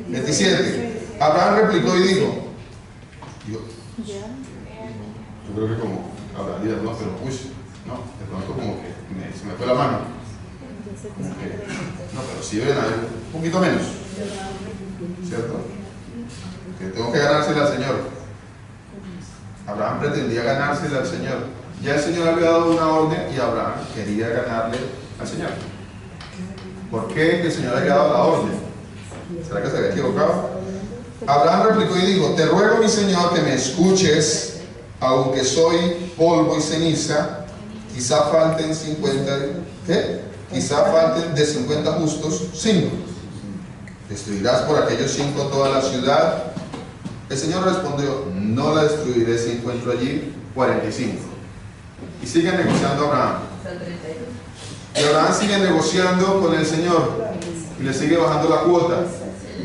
27. Abraham replicó y dijo, yo creo que como Abraham, no, pero no, de pronto como que se me fue la mano. Como que, no, pero sí deben haber un poquito menos, ¿cierto? Que tengo que ganársela al Señor. Abraham pretendía ganársela al Señor. Ya el Señor había dado una orden y Abraham quería ganarle al Señor. ¿Por qué el Señor había dado la orden? ¿Será que se había equivocado? Abraham replicó y dijo, te ruego, mi Señor, que me escuches, aunque soy polvo y ceniza, quizá falten 50, ¿qué? Quizá falten de 50 justos 5. ¿Destruirás por aquellos 5 toda la ciudad? El Señor respondió, no la destruiré si encuentro allí 45. Y sigue negociando Abraham. Y Abraham sigue negociando con el Señor y le sigue bajando la cuota,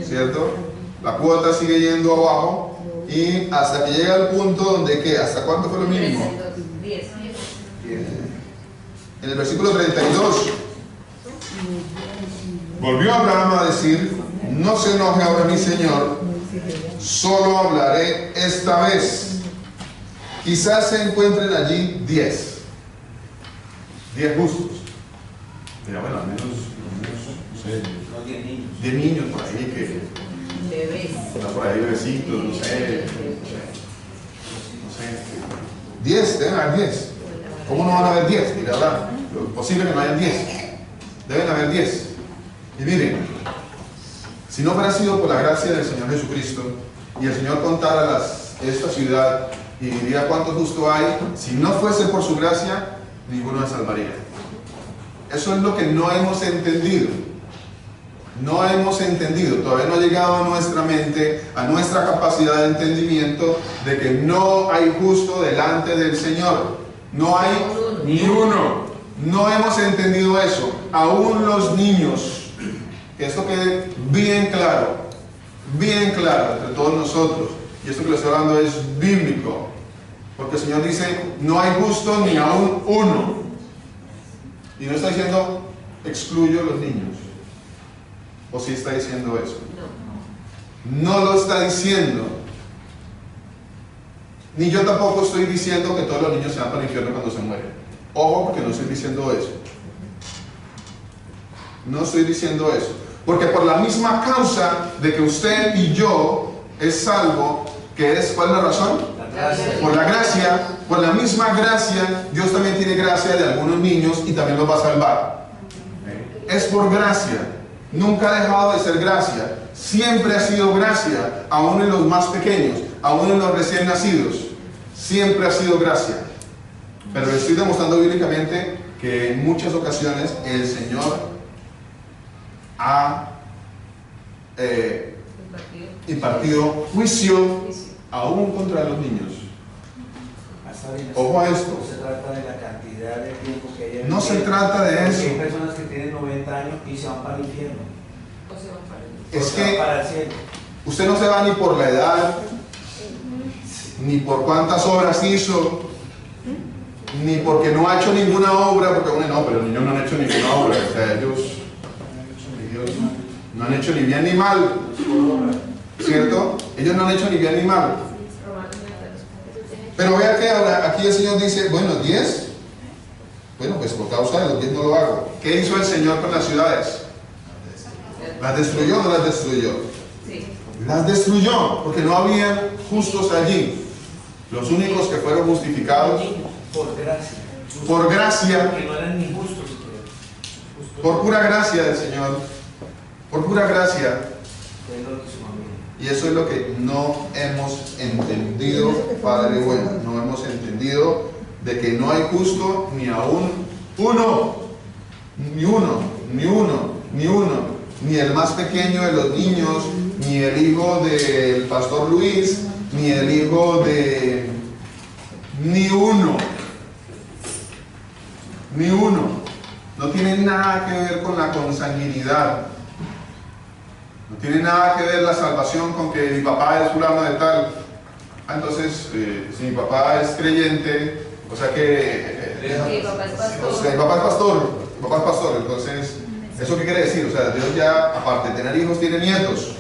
¿cierto? La cuota sigue yendo abajo y hasta que llega al punto donde, ¿qué? ¿Hasta cuánto fue lo mínimo? 10. En el versículo 32 volvió Abraham a decir, no se enoje ahora mi Señor, solo hablaré esta vez. Quizás se encuentren allí 10 justos. Pero bueno, al menos no sé, 10 niños por ahí que Bebés. por ahí bebecitos, no sé. 10, deben haber 10. ¿Cómo no van a haber 10? Mira, hablar. Es posible que no haya 10. Deben haber 10. Y miren, si no fuera sido por la gracia del Señor Jesucristo y el Señor contara esta ciudad y diría cuánto justo hay, si no fuese por su gracia, ninguno se salvaría. Eso es lo que no hemos entendido. No hemos entendido, todavía no ha llegado a nuestra mente, a nuestra capacidad de entendimiento de que no hay justo delante del Señor. No hay ni uno. No hemos entendido eso. Aún los niños, que esto quede bien claro entre todos nosotros. Y esto que les estoy hablando es bíblico. Porque el Señor dice, no hay justo ni aún uno. Y no está diciendo, excluyo a los niños. ¿O sí está diciendo eso? No lo está diciendo. Ni yo tampoco estoy diciendo que todos los niños se van para el infierno cuando se mueren. Ojo, porque no estoy diciendo eso. No estoy diciendo eso. Porque por la misma causa de que usted y yo es salvo, que es, ¿cuál es la razón? Por la gracia, por la misma gracia, Dios también tiene gracia de algunos niños y también los va a salvar. Es por gracia. Nunca ha dejado de ser gracia. Siempre ha sido gracia, aún en los más pequeños, aún en los recién nacidos. Siempre ha sido gracia. Pero le estoy demostrando bíblicamente que en muchas ocasiones el Señor ha impartido juicio aún contra los niños. Ojo a esto. No se trata de la cantidad de tiempo que haya. No se trata de eso. Hay personas que tienen 90 años y se van para el infierno. Es Se van que para el cielo. usted no se va ni por la edad, ni por cuántas obras hizo, ni porque no ha hecho ninguna obra, porque bueno, no, pero los niños no han hecho ninguna obra, o sea, ellos no han hecho ni bien ni mal, ¿cierto? Ellos no han hecho ni bien ni mal. Pero vea que ahora aquí el Señor dice, bueno, 10, bueno, pues por causa de los 10 no lo hago. ¿Qué hizo el Señor con las ciudades? ¿Las destruyó o no las destruyó? Sí. Las destruyó, porque no había justos allí. Los únicos que fueron justificados Por gracia. por gracia, Que no eran ni justos. por pura gracia del Señor, por pura gracia. Y eso es lo que no hemos entendido, Padre bueno. No hemos entendido de que no hay justo ni aún uno, ni uno, ni uno, ni uno. Ni el más pequeño de los niños, ni el hijo del pastor Luis, ni el hijo de... Ni uno. Ni uno. No tiene nada que ver con la consanguinidad. No tiene nada que ver la salvación con que mi papá es fulano de tal. Entonces, si mi papá es creyente, o sea que... Mi papá es pastor. O sea, mi papá es pastor, entonces, ¿eso qué quiere decir? O sea, Dios ya, aparte de tener hijos, tiene nietos.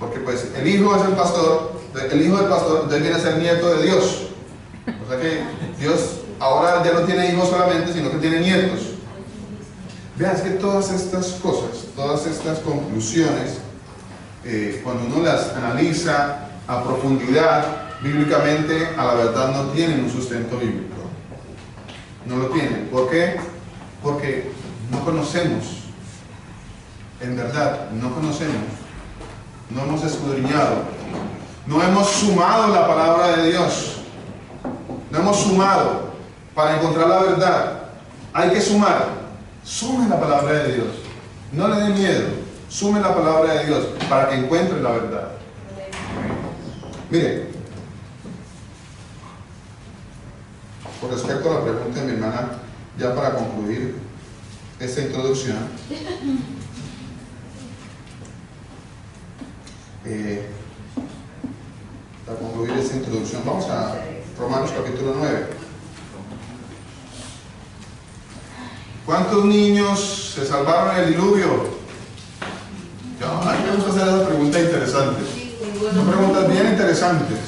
Porque pues el hijo es el pastor, el hijo del pastor, entonces viene a ser nieto de Dios. O sea que Dios ahora ya no tiene hijos solamente, sino que tiene nietos. Vean, es que todas estas cosas, todas estas conclusiones, cuando uno las analiza a profundidad, bíblicamente, a la verdad no tienen un sustento bíblico. No lo tienen. ¿Por qué? Porque no conocemos. En verdad, no conocemos. No hemos escudriñado. No hemos sumado la palabra de Dios. No hemos sumado para encontrar la verdad. Hay que sumar. Sume la palabra de Dios. No le dé miedo. Sume la palabra de Dios para que encuentre la verdad. Mire, con respecto a la pregunta de mi hermana, ya para concluir esta introducción, vamos a Romanos capítulo 9. ¿Cuántos niños se salvaron en el diluvio? A mí me gusta hacer esa pregunta interesante. Son preguntas bien interesantes,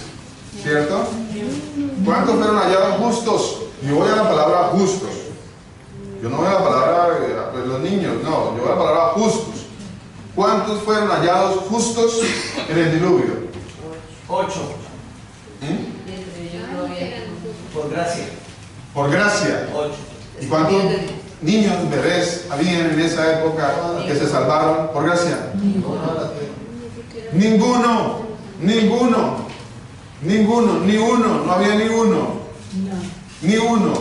¿cierto? ¿Cuántos fueron hallados justos? Yo voy a la palabra justos. Yo no voy a la palabra los niños, no, yo voy a la palabra justos. ¿Cuántos fueron hallados justos en el diluvio? 8. Por gracia. Por gracia. 8. ¿Y cuántos niños, bebés, habían en esa época que se salvaron por gracia? Ninguno, no había ni uno. Ni uno.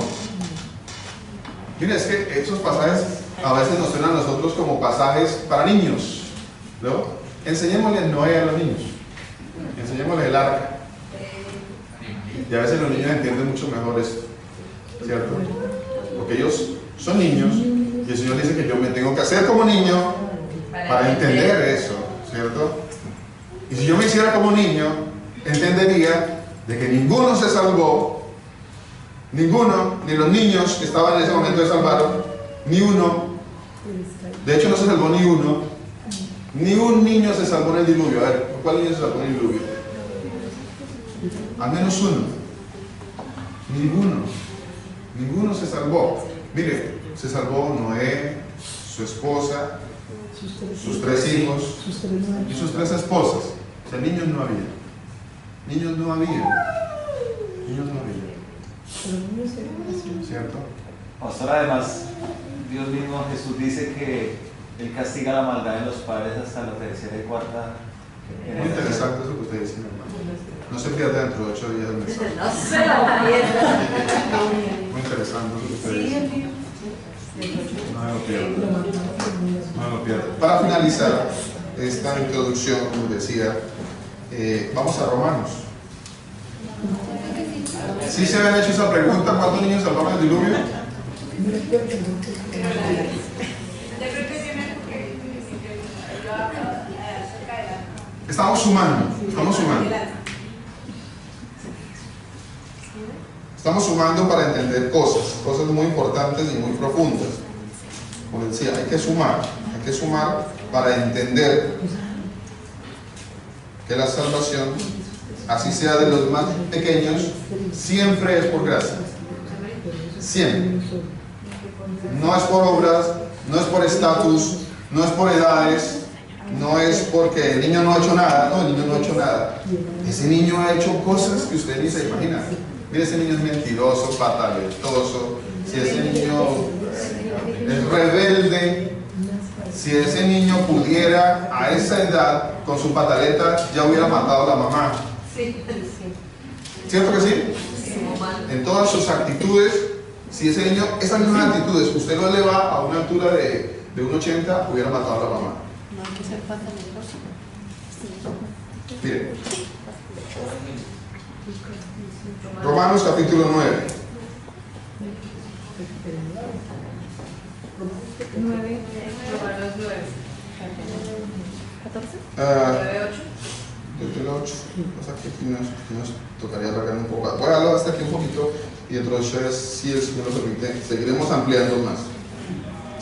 Mira, es que esos pasajes a veces nos suenan a nosotros como pasajes para niños, ¿no? Enseñémosle Noé a los niños. Enseñémosle el arca. Y a veces los niños entienden mucho mejor esto, ¿cierto? Porque ellos son niños y el Señor dice que yo me tengo que hacer como niño para entender eso, ¿cierto? Y si yo me hiciera como niño, entendería de que ninguno se salvó, ninguno, ni los niños que estaban en ese momento se salvaron, ni uno. De hecho, no se salvó ni uno. Ni un niño se salvó en el diluvio. A ver, ¿cuál niño se salvó en el diluvio? Al menos uno. Ninguno se salvó. Mire, se salvó Noé, su esposa, sus 3 hijos y sus 3 esposas. O sea, niños no había. ¿Cierto? Pastor, además, Dios mismo, Jesús dice que Él castiga la maldad en los padres hasta la 3ª y 4ª. Muy interesante eso que usted dice, hermano. No se pierda dentro de 8 días el mensaje. No se la pierda. Muy interesante eso que usted dice. No lo pierda. Para finalizar esta introducción, como decía, vamos a Romanos. ¿Sí se habían hecho esa pregunta? ¿Cuántos niños salvaron el diluvio? Estamos sumando. Estamos sumando para entender cosas muy importantes y muy profundas. Como decía, hay que sumar para entender que la salvación, así sea de los más pequeños, siempre es por gracia. Siempre. No es por obras, no es por estatus, no es por edades, no es porque el niño no ha hecho nada. No, el niño no ha hecho nada. Ese niño ha hecho cosas que usted ni se imagina. Mire, ese niño es mentiroso, pataletoso. Si ese niño es rebelde, si ese niño pudiera a esa edad, con su pataleta, ya hubiera matado a la mamá. ¿Cierto que sí? En todas sus actitudes, si ese niño, esas mismas actitudes, usted lo eleva a una altura de 1,80, hubiera matado a la mamá. Mire, Romanos capítulo 9. 9. Romanos 9. 14. 9, 8. desde el 8, cosa que aquí nos tocaría alargar un poco. Voy a darlo hasta aquí un poquito y dentro de 3, si el Señor lo permite, seguiremos ampliando más.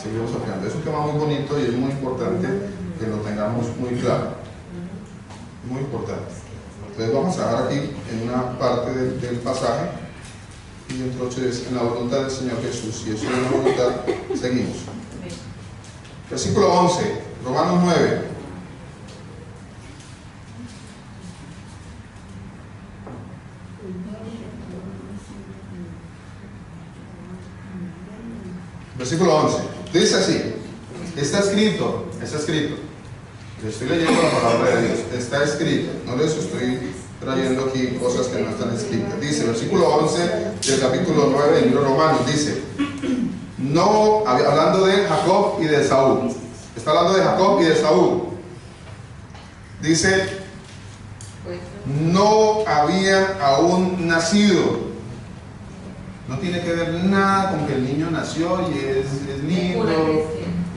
Seguiremos ampliando. Es un tema muy bonito y es muy importante que lo tengamos muy claro. Muy importante. Entonces vamos a dejar aquí en una parte del pasaje y dentro de 3, en la voluntad del Señor Jesús. Si eso es una voluntad, seguimos. Versículo 11, Romanos 9. Versículo 11, dice así, está escrito, le estoy leyendo la palabra de Dios, está escrito, no les estoy trayendo aquí cosas que no están escritas. Dice, versículo 11 del capítulo 9 del libro Romanos, dice, no, hablando de Jacob y de Esaú, está hablando de Jacob y de Esaú, dice, no habían aún nacido. No tiene que ver nada con que el niño nació y es lindo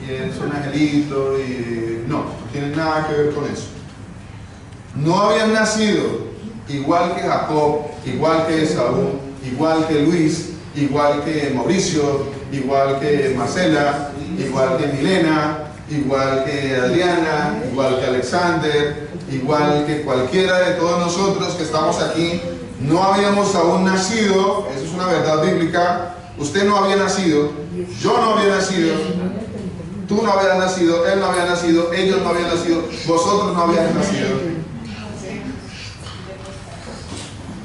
y es un angelito y no tiene nada que ver con eso. No habían nacido igual que Jacob, igual que Esaú, igual que Luis, igual que Mauricio, igual que Marcela, igual que Milena, igual que Adriana, igual que Alexander, igual que cualquiera de todos nosotros que estamos aquí. No habíamos aún nacido, eso es una verdad bíblica. Usted no había nacido, yo no había nacido, tú no habías nacido, él no había nacido, ellos no habían nacido, vosotros no habían nacido.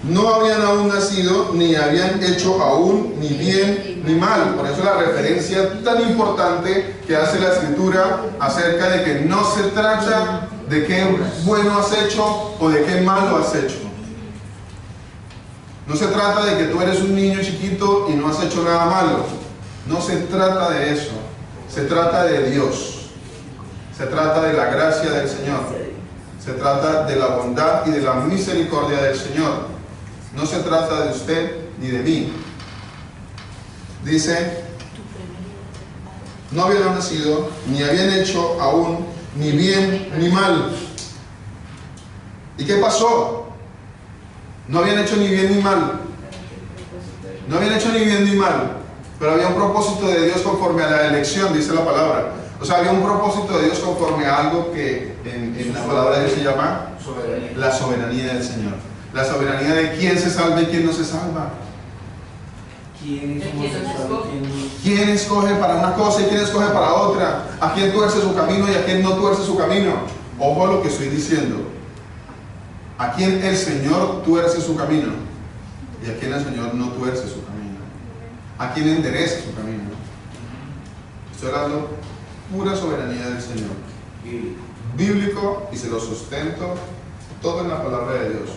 No habían aún nacido, ni habían hecho aún ni bien ni mal. Por eso la referencia tan importante que hace la Escritura acerca de que no se trata de qué bueno has hecho o de qué malo has hecho. No se trata de que tú eres un niño chiquito y no has hecho nada malo. No se trata de eso. Se trata de Dios. Se trata de la gracia del Señor. Se trata de la bondad y de la misericordia del Señor. No se trata de usted ni de mí. Dice, no habían nacido, ni habían hecho aún ni bien ni mal. ¿Y qué pasó? No habían hecho ni bien ni mal. No habían hecho ni bien ni mal. Pero había un propósito de Dios conforme a la elección, dice la palabra. O sea, había un propósito de Dios conforme a algo que en la palabra de Dios se llama la soberanía del Señor. La soberanía de quién se salva y quién no se salva. ¿Quién escoge para una cosa y quién escoge para otra? ¿A quién tuerce su camino y a quién no tuerce su camino? Ojo a lo que estoy diciendo. ¿A quién el Señor tuerce su camino? ¿Y a quién el Señor no tuerce su camino? ¿A quién endereza su camino? Estoy hablando pura soberanía del Señor. Bíblico, y se lo sustento todo en la palabra de Dios.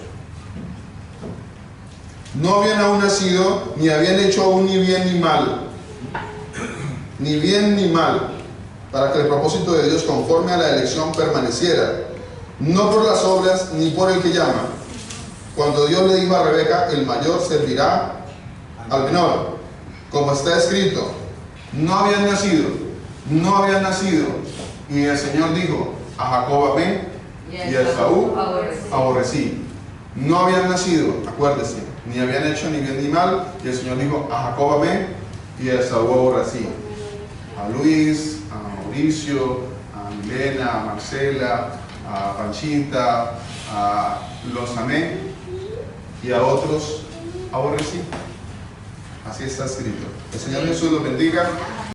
No habían aún nacido, ni habían hecho aún ni bien ni mal. Ni bien ni mal, para que el propósito de Dios conforme a la elección permaneciera. No por las obras ni por el que llama. Cuando Dios le dijo a Rebeca, el mayor servirá al menor. Como está escrito, no habían nacido. Y el Señor dijo, a Jacob amé y a Esaú aborrecí. No habían nacido, acuérdese, ni habían hecho ni bien ni mal. Y el Señor dijo, a Jacob amé y a Esaú aborrecí. A Luis, a Mauricio, a Milena, a Marcela, a Panchita, los amé y a otros aborrecí. Así está escrito. El Señor Jesús los bendiga.